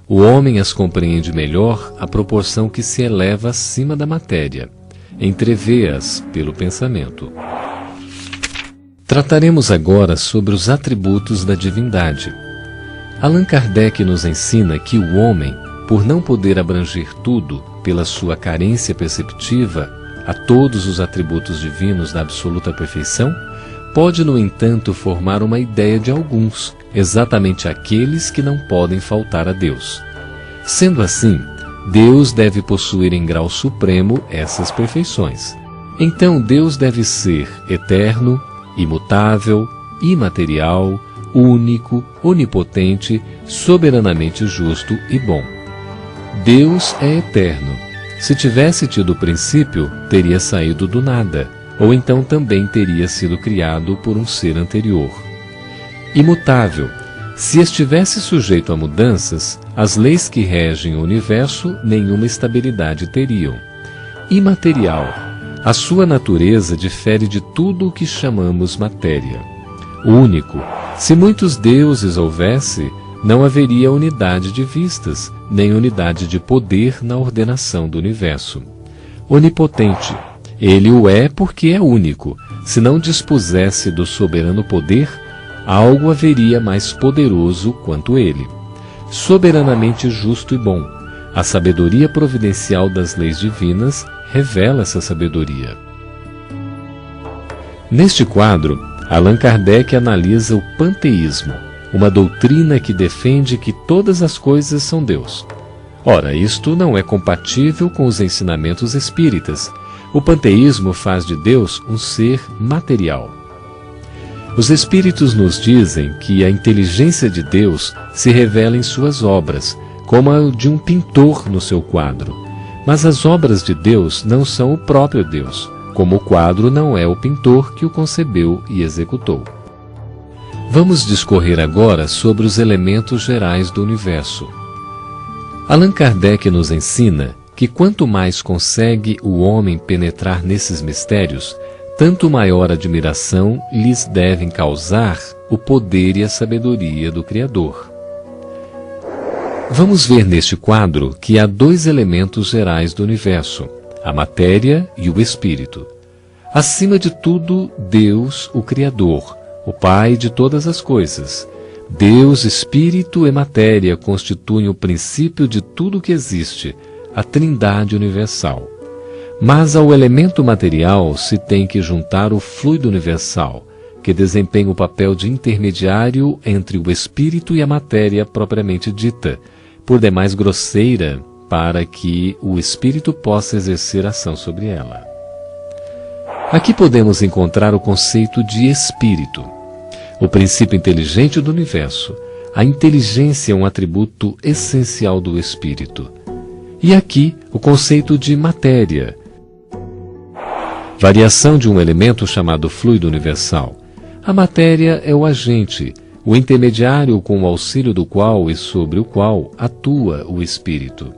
O homem as compreende melhor à proporção que se eleva acima da matéria. Entrevê-as pelo pensamento. Trataremos agora sobre os atributos da divindade. Allan Kardec nos ensina que o homem, por não poder abranger tudo, pela sua carência perceptiva a todos os atributos divinos da absoluta perfeição, pode, no entanto, formar uma ideia de alguns, exatamente aqueles que não podem faltar a Deus. Sendo assim, Deus deve possuir em grau supremo essas perfeições. Então Deus deve ser eterno, imutável, imaterial, único, onipotente, soberanamente justo e bom. Deus é eterno. Se tivesse tido o princípio, teria saído do nada, ou então também teria sido criado por um ser anterior. Imutável. Se estivesse sujeito a mudanças, as leis que regem o universo nenhuma estabilidade teriam. Imaterial. A sua natureza difere de tudo o que chamamos matéria. Único. Se muitos deuses houvesse, não haveria unidade de vistas, nem unidade de poder na ordenação do universo. Onipotente. Ele o é porque é único. Se não dispusesse do soberano poder, algo haveria mais poderoso quanto ele. Soberanamente justo e bom. A sabedoria providencial das leis divinas revela essa sabedoria. Neste quadro, Allan Kardec analisa o panteísmo, uma doutrina que defende que todas as coisas são Deus. Ora, isto não é compatível com os ensinamentos espíritas. O panteísmo faz de Deus um ser material. Os espíritos nos dizem que a inteligência de Deus se revela em suas obras, como a de um pintor no seu quadro. Mas as obras de Deus não são o próprio Deus, como o quadro não é o pintor que o concebeu e executou. Vamos discorrer agora sobre os elementos gerais do universo. Allan Kardec nos ensina que quanto mais consegue o homem penetrar nesses mistérios, tanto maior admiração lhes devem causar o poder e a sabedoria do Criador. Vamos ver neste quadro que há dois elementos gerais do universo, a matéria e o espírito. Acima de tudo, Deus, o Criador, o Pai de todas as coisas. Deus, espírito e matéria constituem o princípio de tudo que existe, a Trindade universal. Mas ao elemento material se tem que juntar o fluido universal, que desempenha o papel de intermediário entre o espírito e a matéria propriamente dita, por demais grosseira, para que o espírito possa exercer ação sobre ela. Aqui podemos encontrar o conceito de espírito, o princípio inteligente do universo. A inteligência é um atributo essencial do espírito. E aqui o conceito de matéria, variação de um elemento chamado fluido universal. A matéria é o agente, o intermediário com o auxílio do qual e sobre o qual atua o espírito.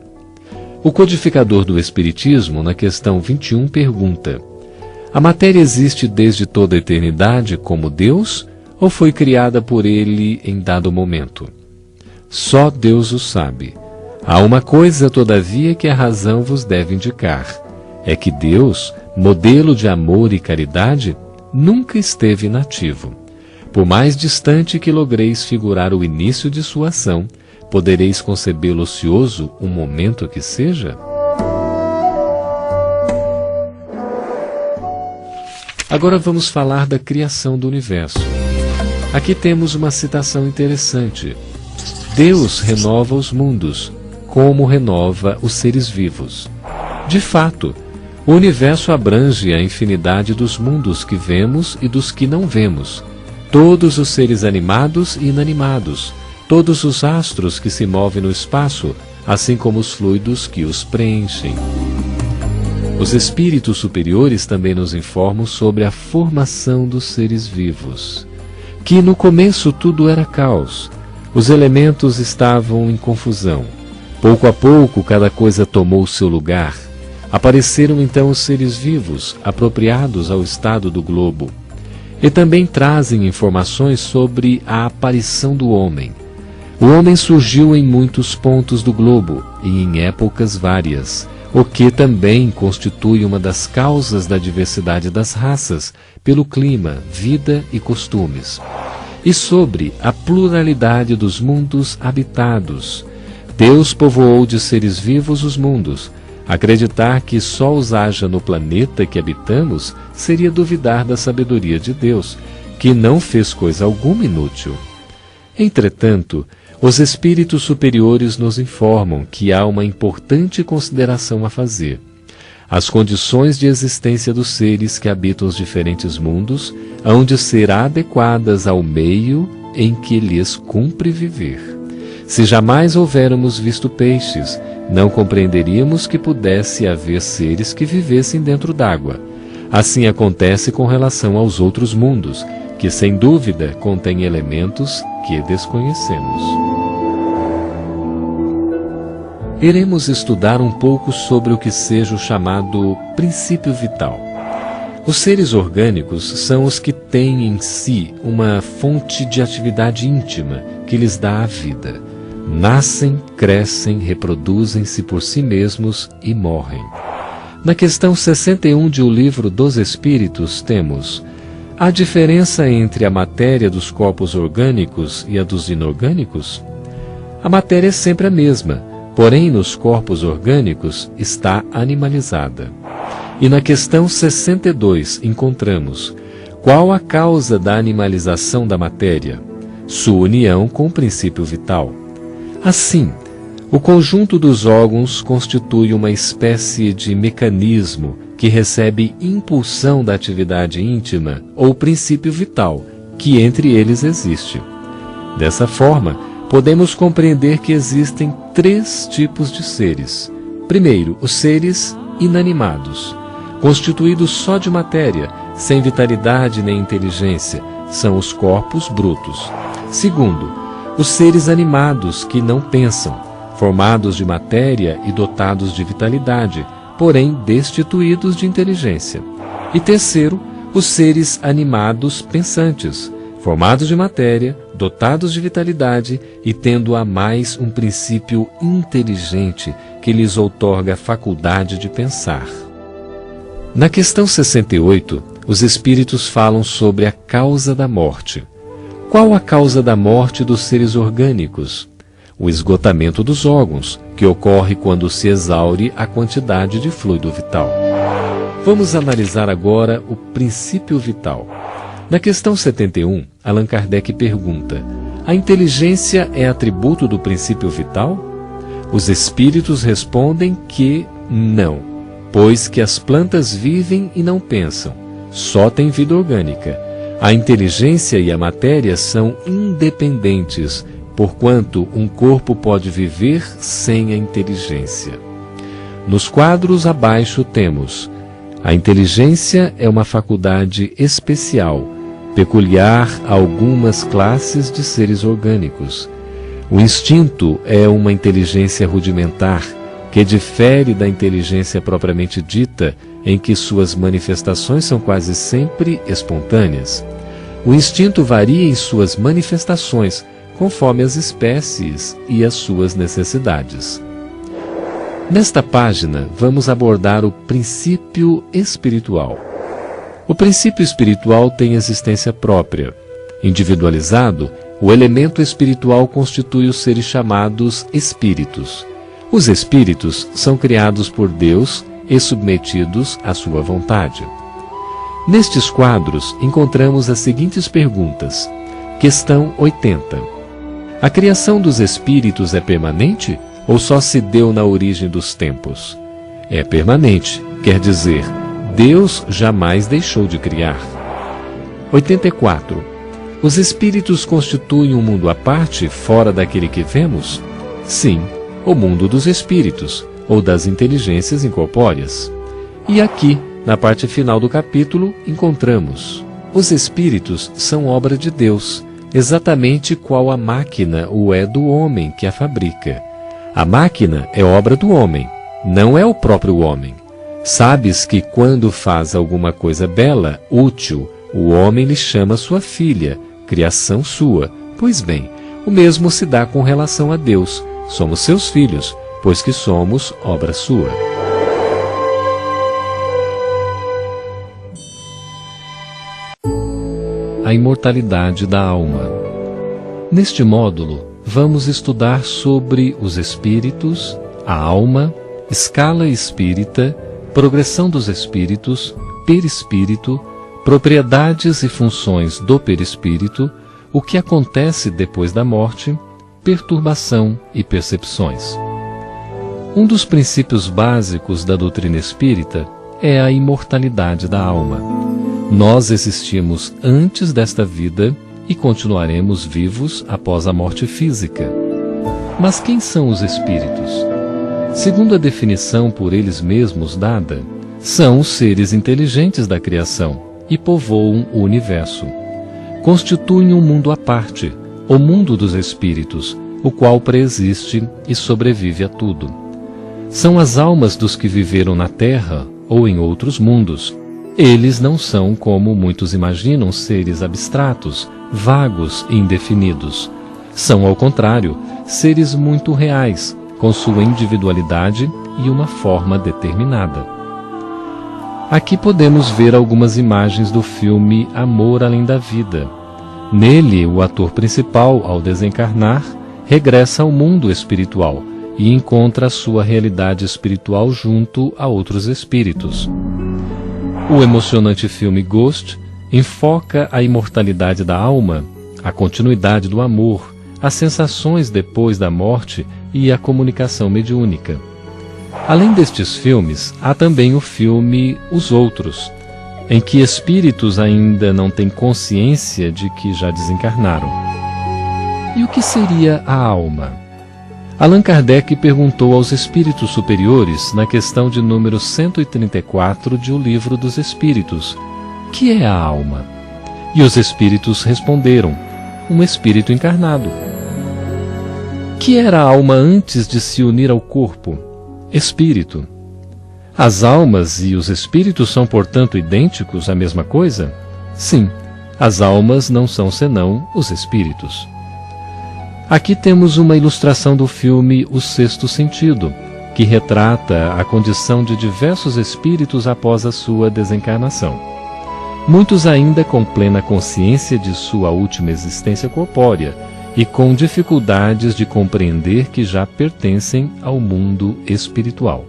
O codificador do Espiritismo, na questão 21, pergunta: a matéria existe desde toda a eternidade como Deus ou foi criada por Ele em dado momento? Só Deus o sabe. Há uma coisa, todavia, que a razão vos deve indicar: é que Deus, modelo de amor e caridade, nunca esteve inativo. Por mais distante que logreis figurar o início de sua ação, podereis concebê-lo ocioso um momento que seja? Agora vamos falar da criação do universo. Aqui temos uma citação interessante. Deus renova os mundos, como renova os seres vivos. De fato, o universo abrange a infinidade dos mundos que vemos e dos que não vemos, todos os seres animados e inanimados, todos os astros que se movem no espaço, assim como os fluidos que os preenchem. Os espíritos superiores também nos informam sobre a formação dos seres vivos, que no começo tudo era caos, os elementos estavam em confusão. Pouco a pouco cada coisa tomou seu lugar. Apareceram então os seres vivos, apropriados ao estado do globo, e também trazem informações sobre a aparição do homem. O homem surgiu em muitos pontos do globo e em épocas várias, o que também constitui uma das causas da diversidade das raças, pelo clima, vida e costumes. E sobre a pluralidade dos mundos habitados. Deus povoou de seres vivos os mundos. Acreditar que só os haja no planeta que habitamos seria duvidar da sabedoria de Deus, que não fez coisa alguma inútil. Entretanto, os espíritos superiores nos informam que há uma importante consideração a fazer. As condições de existência dos seres que habitam os diferentes mundos hão de ser adequadas ao meio em que lhes cumpre viver. Se jamais houvéramos visto peixes, não compreenderíamos que pudesse haver seres que vivessem dentro d'água. Assim acontece com relação aos outros mundos, que sem dúvida contêm elementos que desconhecemos. Iremos estudar um pouco sobre o que seja o chamado princípio vital. Os seres orgânicos são os que têm em si uma fonte de atividade íntima que lhes dá a vida. Nascem, crescem, reproduzem-se por si mesmos e morrem. Na questão 61 de O Livro dos Espíritos temos: a diferença entre a matéria dos corpos orgânicos e a dos inorgânicos? A matéria é sempre a mesma, porém nos corpos orgânicos está animalizada. E na questão 62 encontramos: qual a causa da animalização da matéria? Sua união com o princípio vital. Assim, o conjunto dos órgãos constitui uma espécie de mecanismo que recebe impulsão da atividade íntima ou princípio vital, que entre eles existe. Dessa forma, podemos compreender que existem três tipos de seres. Primeiro, os seres inanimados, constituídos só de matéria, sem vitalidade nem inteligência, são os corpos brutos. Segundo, os seres animados que não pensam, formados de matéria e dotados de vitalidade, porém destituídos de inteligência. E terceiro, os seres animados pensantes, formados de matéria, dotados de vitalidade e tendo a mais um princípio inteligente que lhes outorga a faculdade de pensar. Na questão 68, os espíritos falam sobre a causa da morte. Qual a causa da morte dos seres orgânicos? O esgotamento dos órgãos, que ocorre quando se exaure a quantidade de fluido vital. Vamos analisar agora o princípio vital. Na questão 71, Allan Kardec pergunta: a inteligência é atributo do princípio vital? Os espíritos respondem que não, pois que as plantas vivem e não pensam, só têm vida orgânica. A inteligência e a matéria são independentes, porquanto um corpo pode viver sem a inteligência. Nos quadros abaixo temos: a inteligência é uma faculdade especial, peculiar a algumas classes de seres orgânicos. O instinto é uma inteligência rudimentar, que difere da inteligência propriamente dita, em que suas manifestações são quase sempre espontâneas. O instinto varia em suas manifestações, conforme as espécies e as suas necessidades. Nesta página, vamos abordar o princípio espiritual. O princípio espiritual tem existência própria. Individualizado, o elemento espiritual constitui os seres chamados espíritos. Os espíritos são criados por Deus e submetidos à sua vontade. Nestes quadros, encontramos as seguintes perguntas. Questão 80. A criação dos espíritos é permanente ou só se deu na origem dos tempos? É permanente, quer dizer, Deus jamais deixou de criar. 84. Os espíritos constituem um mundo à parte, fora daquele que vemos? Sim, o mundo dos espíritos, ou das inteligências incorpóreas. E aqui, na parte final do capítulo, encontramos: os espíritos são obra de Deus, exatamente qual a máquina o é do homem que a fabrica. A máquina é obra do homem, não é o próprio homem. Sabes que quando faz alguma coisa bela, útil, o homem lhe chama sua filha, criação sua. Pois bem, o mesmo se dá com relação a Deus. Somos seus filhos, pois que somos obra sua. A imortalidade da alma. Neste módulo, vamos estudar sobre os espíritos, a alma, escala espírita, progressão dos espíritos, perispírito, propriedades e funções do perispírito, o que acontece depois da morte, perturbação e percepções. Um dos princípios básicos da doutrina espírita é a imortalidade da alma. Nós existimos antes desta vida e continuaremos vivos após a morte física. Mas quem são os espíritos? Segundo a definição por eles mesmos dada, são os seres inteligentes da criação e povoam o universo. Constituem um mundo à parte, o mundo dos espíritos, o qual preexiste e sobrevive a tudo. São as almas dos que viveram na Terra ou em outros mundos. Eles não são, como muitos imaginam, seres abstratos, vagos e indefinidos. São, ao contrário, seres muito reais, com sua individualidade e uma forma determinada. Aqui podemos ver algumas imagens do filme Amor Além da Vida. Nele, o ator principal, ao desencarnar, regressa ao mundo espiritual e encontra a sua realidade espiritual junto a outros espíritos. O emocionante filme Ghost enfoca a imortalidade da alma, a continuidade do amor, as sensações depois da morte e a comunicação mediúnica. Além destes filmes, há também o filme Os Outros, em que espíritos ainda não têm consciência de que já desencarnaram. E o que seria a alma? Allan Kardec perguntou aos espíritos superiores na questão de número 134 de O Livro dos Espíritos: que é a alma? E os espíritos responderam: um espírito encarnado. Que era a alma antes de se unir ao corpo? Espírito. As almas e os espíritos são, portanto, idênticos, a mesma coisa? Sim, as almas não são senão os espíritos. Aqui temos uma ilustração do filme O Sexto Sentido, que retrata a condição de diversos espíritos após a sua desencarnação. Muitos ainda com plena consciência de sua última existência corpórea e com dificuldades de compreender que já pertencem ao mundo espiritual.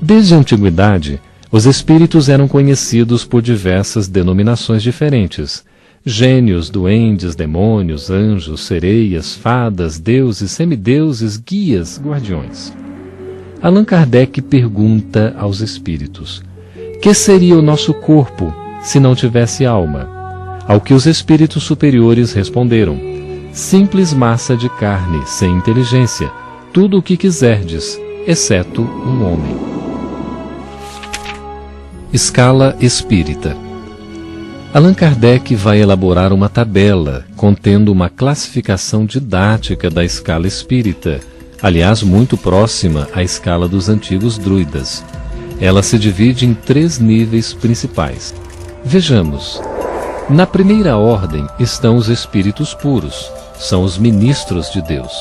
Desde a antiguidade, Os espíritos eram conhecidos por diversas denominações diferentes: gênios, duendes, demônios, anjos, sereias, fadas, deuses, semideuses, guias, guardiões. Allan Kardec pergunta aos espíritos: que seria o nosso corpo se não tivesse alma? Ao que os espíritos superiores responderam: simples massa de carne, sem inteligência, tudo o que quiserdes, exceto um homem. Escala espírita. Allan Kardec vai elaborar uma tabela contendo uma classificação didática da escala espírita, aliás, muito próxima à escala dos antigos druidas. Ela se divide em 3 níveis principais. Vejamos. Na primeira ordem estão os espíritos puros, são os ministros de Deus.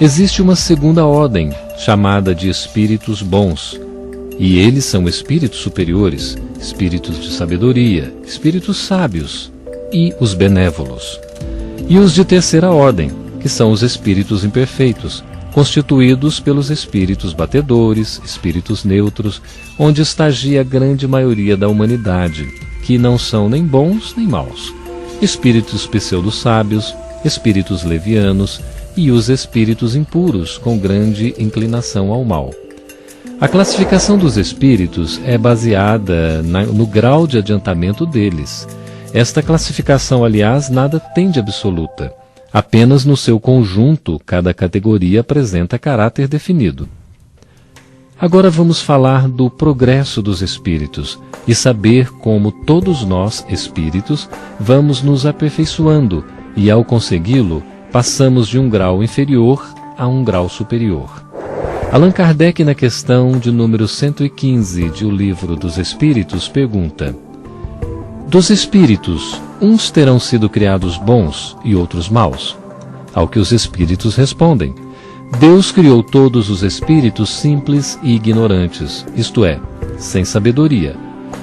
Existe uma segunda ordem, chamada de espíritos bons, e eles são espíritos superiores, espíritos de sabedoria, espíritos sábios e os benévolos. E os de terceira ordem, que são os espíritos imperfeitos, constituídos pelos espíritos batedores, espíritos neutros, onde estagia a grande maioria da humanidade, que não são nem bons nem maus, espíritos pseudo-sábios, espíritos levianos e os espíritos impuros, com grande inclinação ao mal. A classificação dos espíritos é baseada no grau de adiantamento deles. Esta classificação, aliás, nada tem de absoluta. Apenas no seu conjunto, cada categoria apresenta caráter definido. Agora vamos falar do progresso dos espíritos e saber como todos nós, espíritos, vamos nos aperfeiçoando e, ao consegui-lo, passamos de um grau inferior a um grau superior. Allan Kardec, na questão de número 115 de O Livro dos Espíritos, pergunta: dos espíritos, uns terão sido criados bons e outros maus? Ao que os espíritos respondem: Deus criou todos os espíritos simples e ignorantes, isto é, sem sabedoria.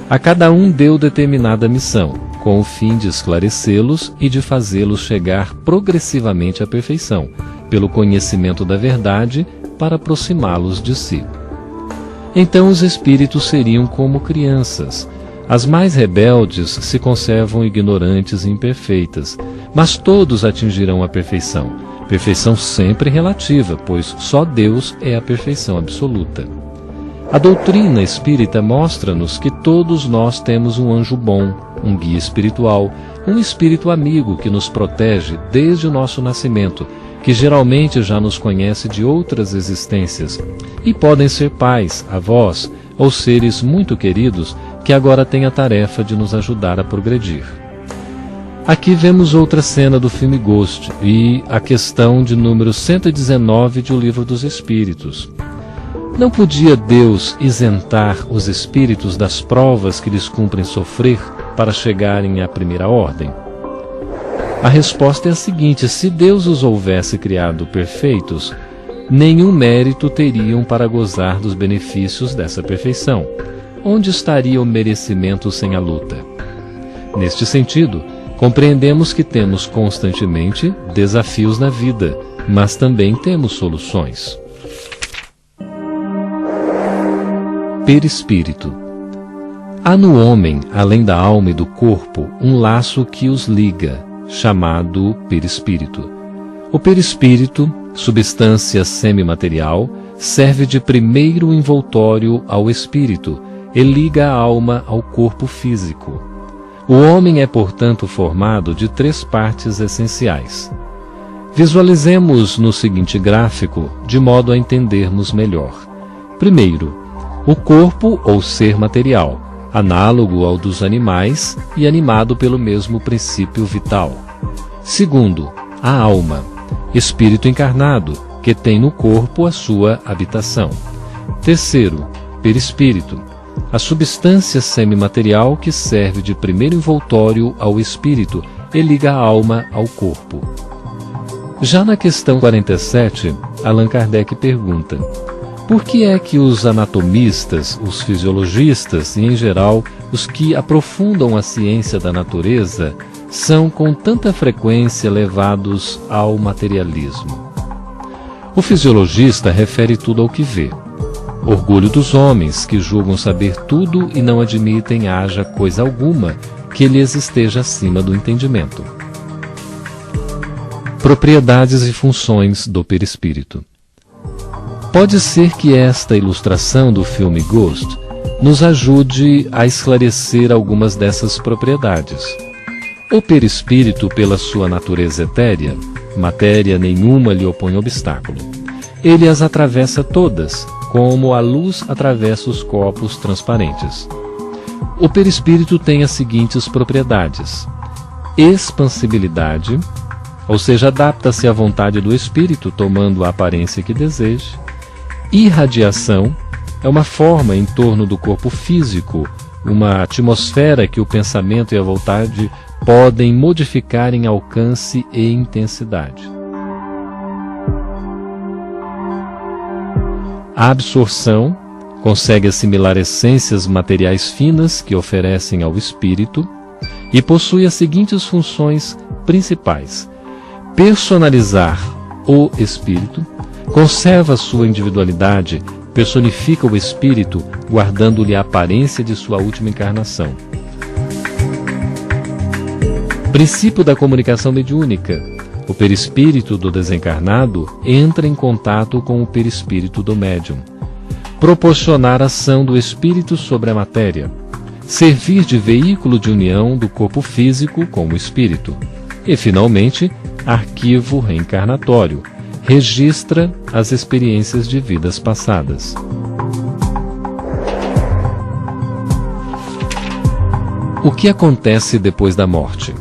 A cada um deu determinada missão, com o fim de esclarecê-los e de fazê-los chegar progressivamente à perfeição, pelo conhecimento da verdade, para aproximá-los de si. Então os espíritos seriam como crianças. As mais rebeldes se conservam ignorantes e imperfeitas, mas todos atingirão a perfeição. Perfeição sempre relativa, pois só Deus é a perfeição absoluta. A doutrina espírita mostra-nos que todos nós temos um anjo bom, um guia espiritual, um espírito amigo que nos protege desde o nosso nascimento, que geralmente já nos conhece de outras existências, e podem ser pais, avós ou seres muito queridos que agora têm a tarefa de nos ajudar a progredir. Aqui vemos outra cena do filme Ghost e a questão de número 119 de O Livro dos Espíritos. Não podia Deus isentar os espíritos das provas que lhes cumprem sofrer para chegarem à primeira ordem? A resposta é a seguinte: se Deus os houvesse criado perfeitos, nenhum mérito teriam para gozar dos benefícios dessa perfeição. Onde estaria o merecimento sem a luta? Neste sentido, compreendemos que temos constantemente desafios na vida, mas também temos soluções. Perispírito. Há no homem, além da alma e do corpo, um laço que os liga, chamado perispírito. O perispírito, substância semimaterial, serve de primeiro envoltório ao espírito e liga a alma ao corpo físico. O homem é, portanto, formado de 3 partes essenciais. Visualizemos no seguinte gráfico, de modo a entendermos melhor. Primeiro, o corpo ou ser material, análogo ao dos animais e animado pelo mesmo princípio vital. Segundo, a alma, espírito encarnado, que tem no corpo a sua habitação. Terceiro, perispírito, a substância semimaterial que serve de primeiro envoltório ao espírito e liga a alma ao corpo. Já na questão 47, Allan Kardec pergunta: por que é que os anatomistas, os fisiologistas e, em geral, os que aprofundam a ciência da natureza são com tanta frequência levados ao materialismo? O fisiologista refere tudo ao que vê. Orgulho dos homens, que julgam saber tudo e não admitem haja coisa alguma que lhes esteja acima do entendimento. Propriedades e funções do perispírito. Pode ser que esta ilustração do filme Ghost nos ajude a esclarecer algumas dessas propriedades. O perispírito, pela sua natureza etérea, matéria nenhuma lhe opõe obstáculo. Ele as atravessa todas, como a luz atravessa os copos transparentes. O perispírito tem as seguintes propriedades: expansibilidade, ou seja, adapta-se à vontade do espírito, tomando a aparência que deseje. Irradiação, é uma forma em torno do corpo físico, uma atmosfera que o pensamento e a vontade podem modificar em alcance e intensidade. A absorção, consegue assimilar essências materiais finas que oferecem ao espírito e possui as seguintes funções principais: personalizar o espírito, conserva sua individualidade, personifica o espírito, guardando-lhe a aparência de sua última encarnação. Princípio da comunicação mediúnica. O perispírito do desencarnado entra em contato com o perispírito do médium. Proporcionar ação do espírito sobre a matéria. Servir de veículo de união do corpo físico com o espírito. E, finalmente, arquivo reencarnatório. Registra as experiências de vidas passadas. O que acontece depois da morte?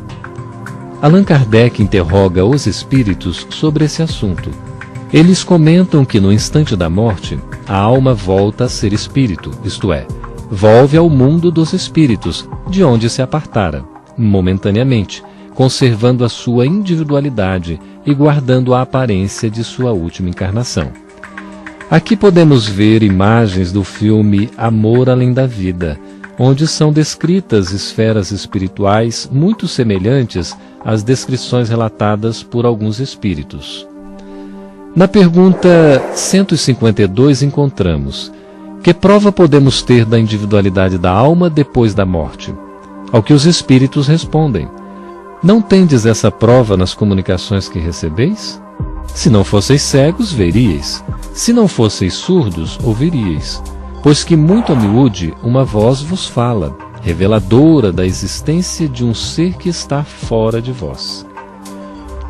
Allan Kardec interroga os espíritos sobre esse assunto. Eles comentam que no instante da morte, a alma volta a ser espírito, isto é, volve ao mundo dos espíritos, de onde se apartara, momentaneamente, conservando a sua individualidade e guardando a aparência de sua última encarnação. Aqui podemos ver imagens do filme Amor Além da Vida, onde são descritas esferas espirituais muito semelhantes às descrições relatadas por alguns espíritos. Na pergunta 152 encontramos: que prova podemos ter da individualidade da alma depois da morte? Ao que os espíritos respondem: não tendes essa prova nas comunicações que recebeis? Se não fosseis cegos, veríeis. Se não fosseis surdos, ouviríeis. Pois que muito a miúde uma voz vos fala, reveladora da existência de um ser que está fora de vós.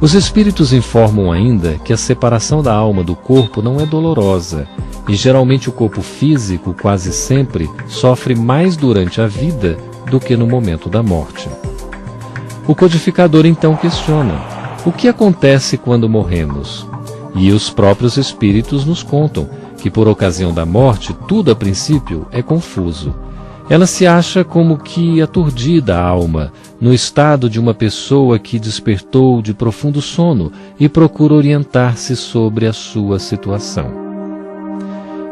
Os espíritos informam ainda que a separação da alma do corpo não é dolorosa, e geralmente o corpo físico, quase sempre, sofre mais durante a vida do que no momento da morte. O codificador então questiona: o que acontece quando morremos? E os próprios espíritos nos contam que por ocasião da morte tudo a princípio é confuso. Ela se acha como que aturdida a alma, no estado de uma pessoa que despertou de profundo sono e procura orientar-se sobre a sua situação.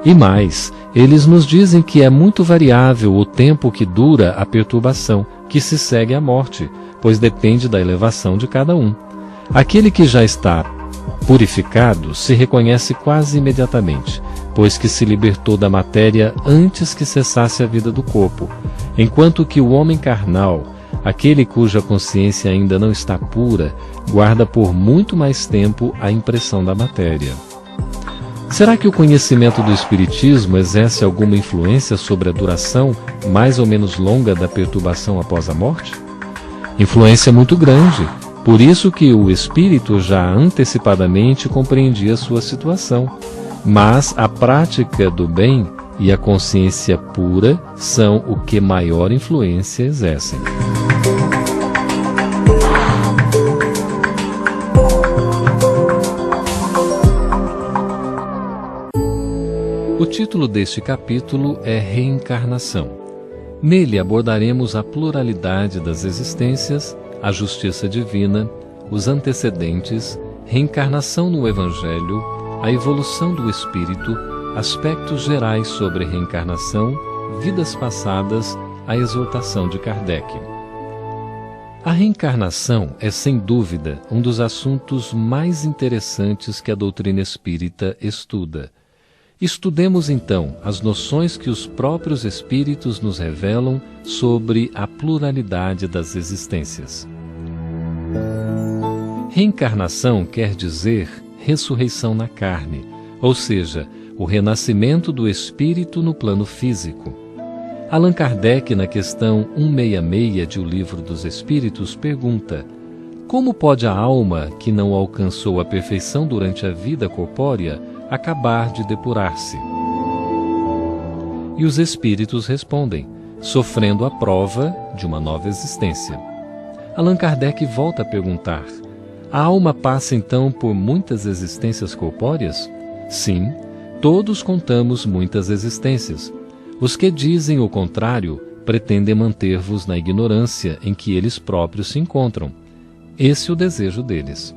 E mais, eles nos dizem que é muito variável o tempo que dura a perturbação, que se segue à morte, pois depende da elevação de cada um. Aquele que já está purificado se reconhece quase imediatamente, pois que se libertou da matéria antes que cessasse a vida do corpo, enquanto que o homem carnal, aquele cuja consciência ainda não está pura, guarda por muito mais tempo a impressão da matéria. Será que o conhecimento do Espiritismo exerce alguma influência sobre a duração mais ou menos longa da perturbação após a morte? Influência muito grande, por isso que o espírito já antecipadamente compreendia sua situação. Mas a prática do bem e a consciência pura são o que maior influência exercem. O título deste capítulo é Reencarnação. Nele abordaremos a pluralidade das existências, a justiça divina, os antecedentes, reencarnação no Evangelho, a evolução do espírito, aspectos gerais sobre reencarnação, vidas passadas, a exortação de Kardec. A reencarnação é, sem dúvida, um dos assuntos mais interessantes que a doutrina espírita estuda. Estudemos então as noções que os próprios Espíritos nos revelam sobre a pluralidade das existências. Reencarnação quer dizer ressurreição na carne, ou seja, o renascimento do espírito no plano físico. Allan Kardec, na questão 166 de O Livro dos Espíritos, pergunta: como pode a alma, que não alcançou a perfeição durante a vida corpórea, acabar de depurar-se? E os espíritos respondem: sofrendo a prova de uma nova existência. Allan Kardec volta a perguntar: a alma passa então por muitas existências corpóreas? Sim, todos contamos muitas existências. Os que dizem o contrário pretendem manter-vos na ignorância em que eles próprios se encontram. Esse é o desejo deles.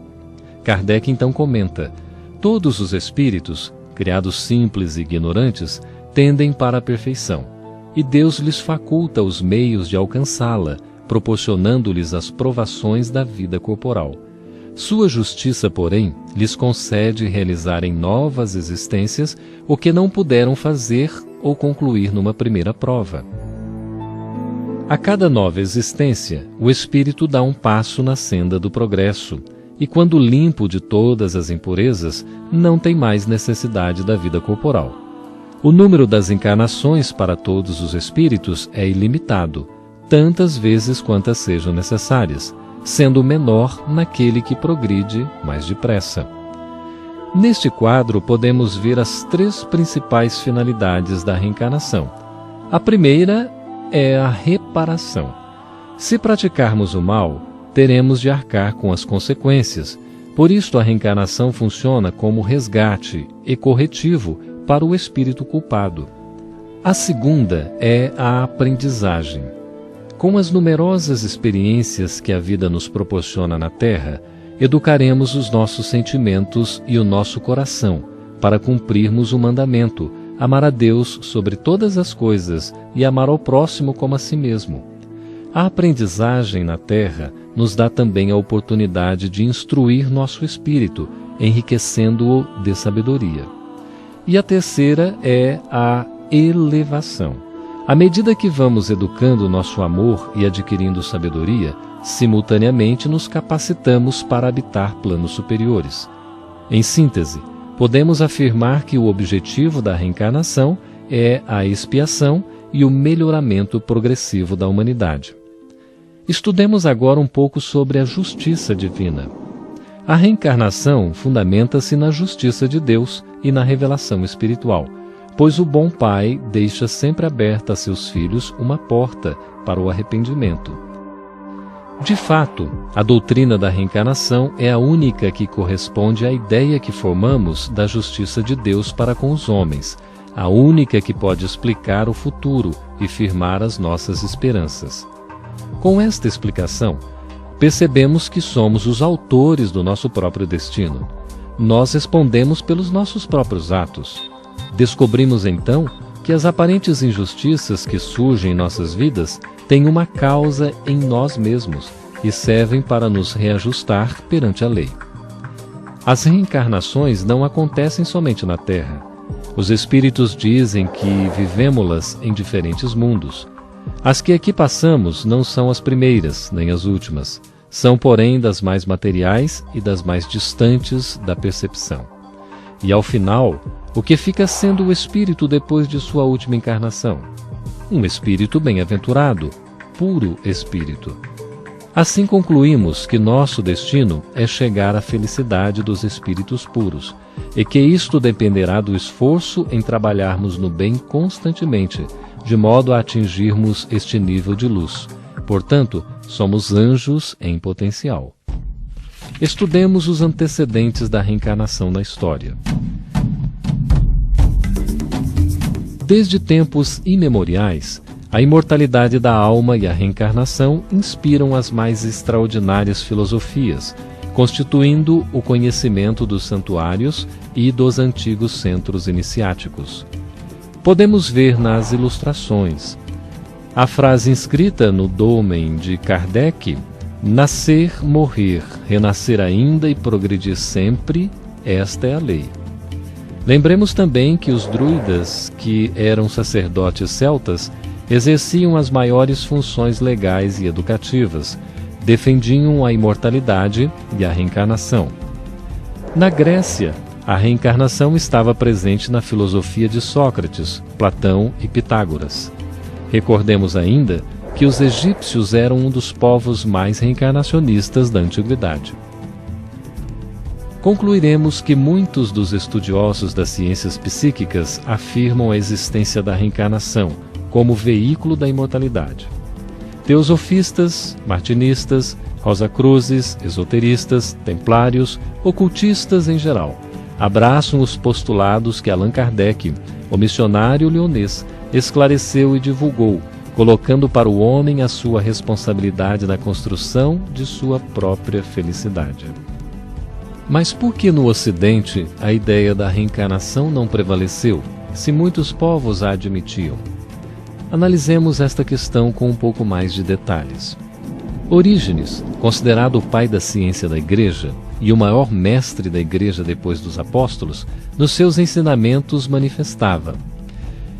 Kardec então comenta: todos os espíritos, criados simples e ignorantes, tendem para a perfeição, e Deus lhes faculta os meios de alcançá-la, proporcionando-lhes as provações da vida corporal. Sua justiça, porém, lhes concede realizar em novas existências o que não puderam fazer ou concluir numa primeira prova. A cada nova existência, o espírito dá um passo na senda do progresso, e quando limpo de todas as impurezas, não tem mais necessidade da vida corporal. O número das encarnações para todos os espíritos é ilimitado, tantas vezes quantas sejam necessárias, sendo menor naquele que progride mais depressa. Neste quadro podemos ver as três principais finalidades da reencarnação. A primeira é a reparação. Se praticarmos o mal, teremos de arcar com as consequências. Por isto a reencarnação funciona como resgate e corretivo para o espírito culpado. A segunda é a aprendizagem. Com as numerosas experiências que a vida nos proporciona na Terra, educaremos os nossos sentimentos e o nosso coração para cumprirmos o mandamento: amar a Deus sobre todas as coisas e amar ao próximo como a si mesmo. A aprendizagem na Terra nos dá também a oportunidade de instruir nosso espírito, enriquecendo-o de sabedoria. E a terceira é a elevação. À medida que vamos educando nosso amor e adquirindo sabedoria, simultaneamente nos capacitamos para habitar planos superiores. Em síntese, podemos afirmar que o objetivo da reencarnação é a expiação e o melhoramento progressivo da humanidade. Estudemos agora um pouco sobre a justiça divina. A reencarnação fundamenta-se na justiça de Deus e na revelação espiritual, pois o bom pai deixa sempre aberta a seus filhos uma porta para o arrependimento. De fato, a doutrina da reencarnação é a única que corresponde à ideia que formamos da justiça de Deus para com os homens, a única que pode explicar o futuro e firmar as nossas esperanças. Com esta explicação, percebemos que somos os autores do nosso próprio destino. Nós respondemos pelos nossos próprios atos. Descobrimos então que as aparentes injustiças que surgem em nossas vidas têm uma causa em nós mesmos e servem para nos reajustar perante a lei. As reencarnações não acontecem somente na Terra. Os espíritos dizem que vivemo-las em diferentes mundos. As que aqui passamos não são as primeiras, nem as últimas. São, porém, das mais materiais e das mais distantes da percepção. E, ao final, o que fica sendo o espírito depois de sua última encarnação? Um espírito bem-aventurado, puro espírito. Assim concluímos que nosso destino é chegar à felicidade dos espíritos puros, e que isto dependerá do esforço em trabalharmos no bem constantemente, de modo a atingirmos este nível de luz. Portanto, somos anjos em potencial. Estudemos os antecedentes da reencarnação na história. Desde tempos imemoriais, a imortalidade da alma e a reencarnação inspiram as mais extraordinárias filosofias, constituindo o conhecimento dos santuários e dos antigos centros iniciáticos. Podemos ver nas ilustrações a frase inscrita no Dômen de Kardec: nascer, morrer, renascer ainda e progredir sempre, esta é a lei. Lembremos também que os druidas, que eram sacerdotes celtas, exerciam as maiores funções legais e educativas, defendiam a imortalidade e a reencarnação. Na Grécia, a reencarnação estava presente na filosofia de Sócrates, Platão e Pitágoras. Recordemos ainda que os egípcios eram um dos povos mais reencarnacionistas da antiguidade. Concluiremos que muitos dos estudiosos das ciências psíquicas afirmam a existência da reencarnação como veículo da imortalidade. Teosofistas, martinistas, rosacruzes, esoteristas, templários, ocultistas em geral, abraçam os postulados que Allan Kardec, o missionário leonês, esclareceu e divulgou, colocando para o homem a sua responsabilidade na construção de sua própria felicidade. Mas por que no Ocidente a ideia da reencarnação não prevaleceu, se muitos povos a admitiam? Analisemos esta questão com um pouco mais de detalhes. Orígenes, considerado o pai da ciência da Igreja e o maior mestre da Igreja depois dos apóstolos, nos seus ensinamentos manifestava: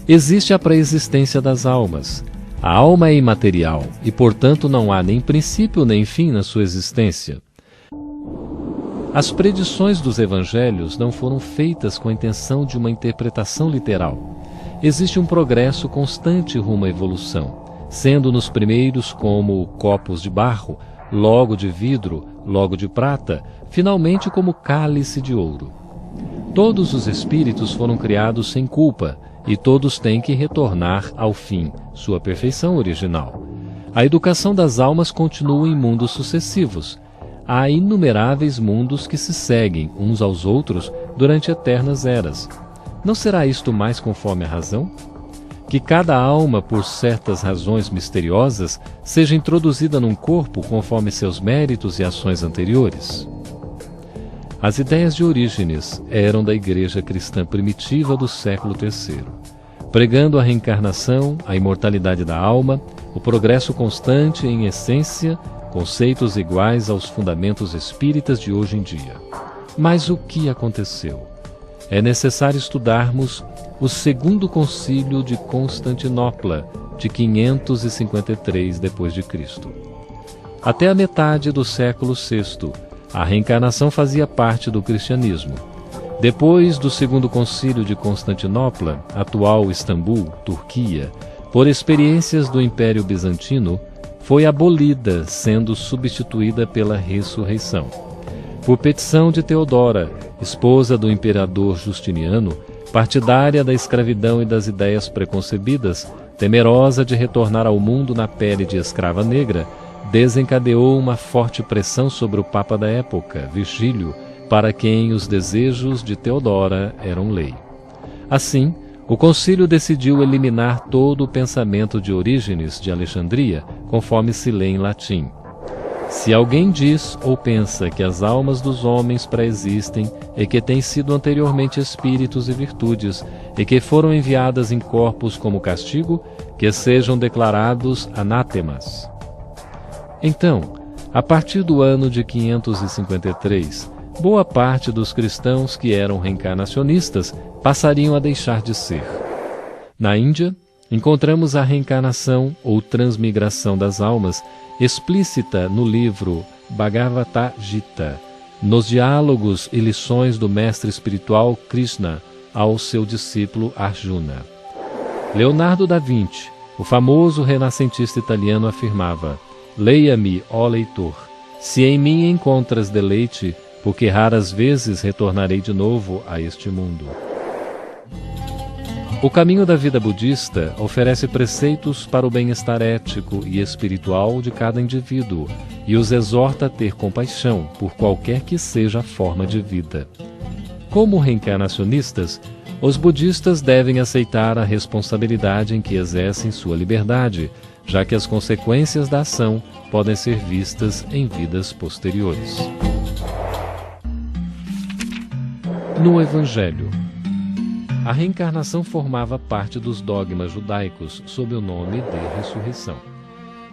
existe a pré-existência das almas. A alma é imaterial e, portanto, não há nem princípio nem fim na sua existência. As predições dos evangelhos não foram feitas com a intenção de uma interpretação literal. Existe um progresso constante rumo à evolução, sendo nos primeiros como copos de barro, logo de vidro, logo de prata, finalmente como cálice de ouro. Todos os espíritos foram criados sem culpa, e todos têm que retornar ao fim, sua perfeição original. A educação das almas continua em mundos sucessivos. Há inumeráveis mundos que se seguem uns aos outros durante eternas eras. Não será isto mais conforme a razão? Que cada alma, por certas razões misteriosas, seja introduzida num corpo conforme seus méritos e ações anteriores? As ideias de Orígenes eram da Igreja cristã primitiva do século III, pregando a reencarnação, a imortalidade da alma, o progresso constante em essência, conceitos iguais aos fundamentos espíritas de hoje em dia. Mas o que aconteceu? É necessário estudarmos o Segundo Concílio de Constantinopla, de 553 d.C. Até a metade do século VI, a reencarnação fazia parte do cristianismo. Depois do Segundo Concílio de Constantinopla, atual Istambul, Turquia, por experiências do Império Bizantino, foi abolida, sendo substituída pela ressurreição. Por petição de Teodora, esposa do imperador Justiniano, partidária da escravidão e das ideias preconcebidas, temerosa de retornar ao mundo na pele de escrava negra, desencadeou uma forte pressão sobre o Papa da época, Virgílio, para quem os desejos de Teodora eram lei. Assim, o concílio decidiu eliminar todo o pensamento de Orígenes de Alexandria, conforme se lê em latim. Se alguém diz ou pensa que as almas dos homens pré-existem e que têm sido anteriormente espíritos e virtudes e que foram enviadas em corpos como castigo, que sejam declarados anátemas. Então, a partir do ano de 553, boa parte dos cristãos que eram reencarnacionistas passariam a deixar de ser. Na Índia, encontramos a reencarnação ou transmigração das almas explícita no livro Bhagavad Gita, nos diálogos e lições do mestre espiritual Krishna ao seu discípulo Arjuna. Leonardo da Vinci, o famoso renascentista italiano, afirmava: leia-me, ó leitor, se em mim encontras deleite, porque raras vezes retornarei de novo a este mundo. O caminho da vida budista oferece preceitos para o bem-estar ético e espiritual de cada indivíduo e os exorta a ter compaixão por qualquer que seja a forma de vida. Como reencarnacionistas, os budistas devem aceitar a responsabilidade em que exercem sua liberdade, já que as consequências da ação podem ser vistas em vidas posteriores. No Evangelho, a reencarnação formava parte dos dogmas judaicos sob o nome de ressurreição.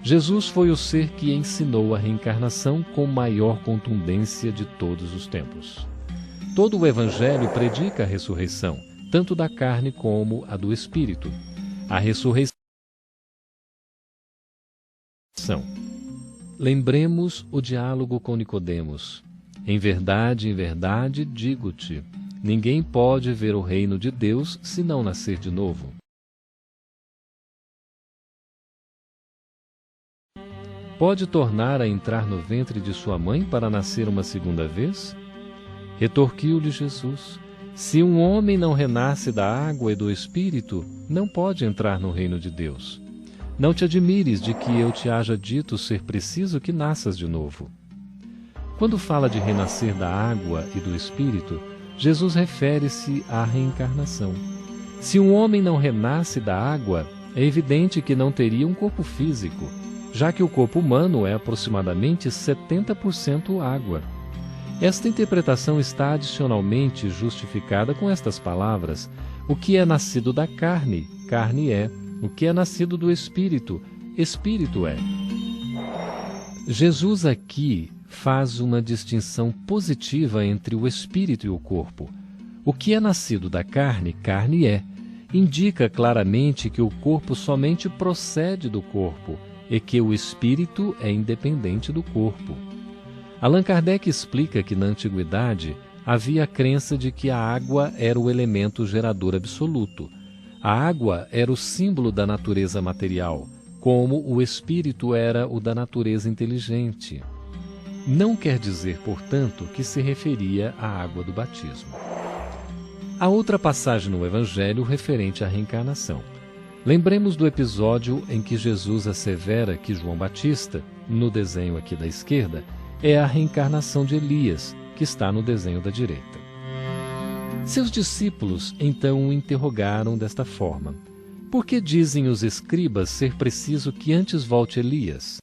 Jesus foi o ser que ensinou a reencarnação com maior contundência de todos os tempos. Todo o Evangelho predica a ressurreição, tanto da carne como a do espírito. A ressurreição. Lembremos o diálogo com Nicodemos. Em verdade, digo-te, ninguém pode ver o reino de Deus se não nascer de novo. Pode tornar a entrar no ventre de sua mãe para nascer uma segunda vez? Retorquiu-lhe Jesus: se um homem não renasce da água e do Espírito, não pode entrar no reino de Deus. Não te admires de que eu te haja dito ser preciso que nasças de novo. Quando fala de renascer da água e do Espírito, Jesus refere-se à reencarnação. Se um homem não renasce da água, é evidente que não teria um corpo físico, já que o corpo humano é aproximadamente 70% água. Esta interpretação está adicionalmente justificada com estas palavras: o que é nascido da carne, carne é; o que é nascido do Espírito, Espírito é. Jesus aqui faz uma distinção positiva entre o Espírito e o corpo. O que é nascido da carne, carne é. Indica claramente que o corpo somente procede do corpo e que o Espírito é independente do corpo. Allan Kardec explica que na antiguidade havia a crença de que a água era o elemento gerador absoluto. A água era o símbolo da natureza material, como o espírito era o da natureza inteligente. Não quer dizer, portanto, que se referia à água do batismo. Há outra passagem no Evangelho referente à reencarnação. Lembremos do episódio em que Jesus assevera que João Batista, no desenho aqui da esquerda, é a reencarnação de Elias, que está no desenho da direita. Seus discípulos então o interrogaram desta forma: por que dizem os escribas ser preciso que antes volte Elias?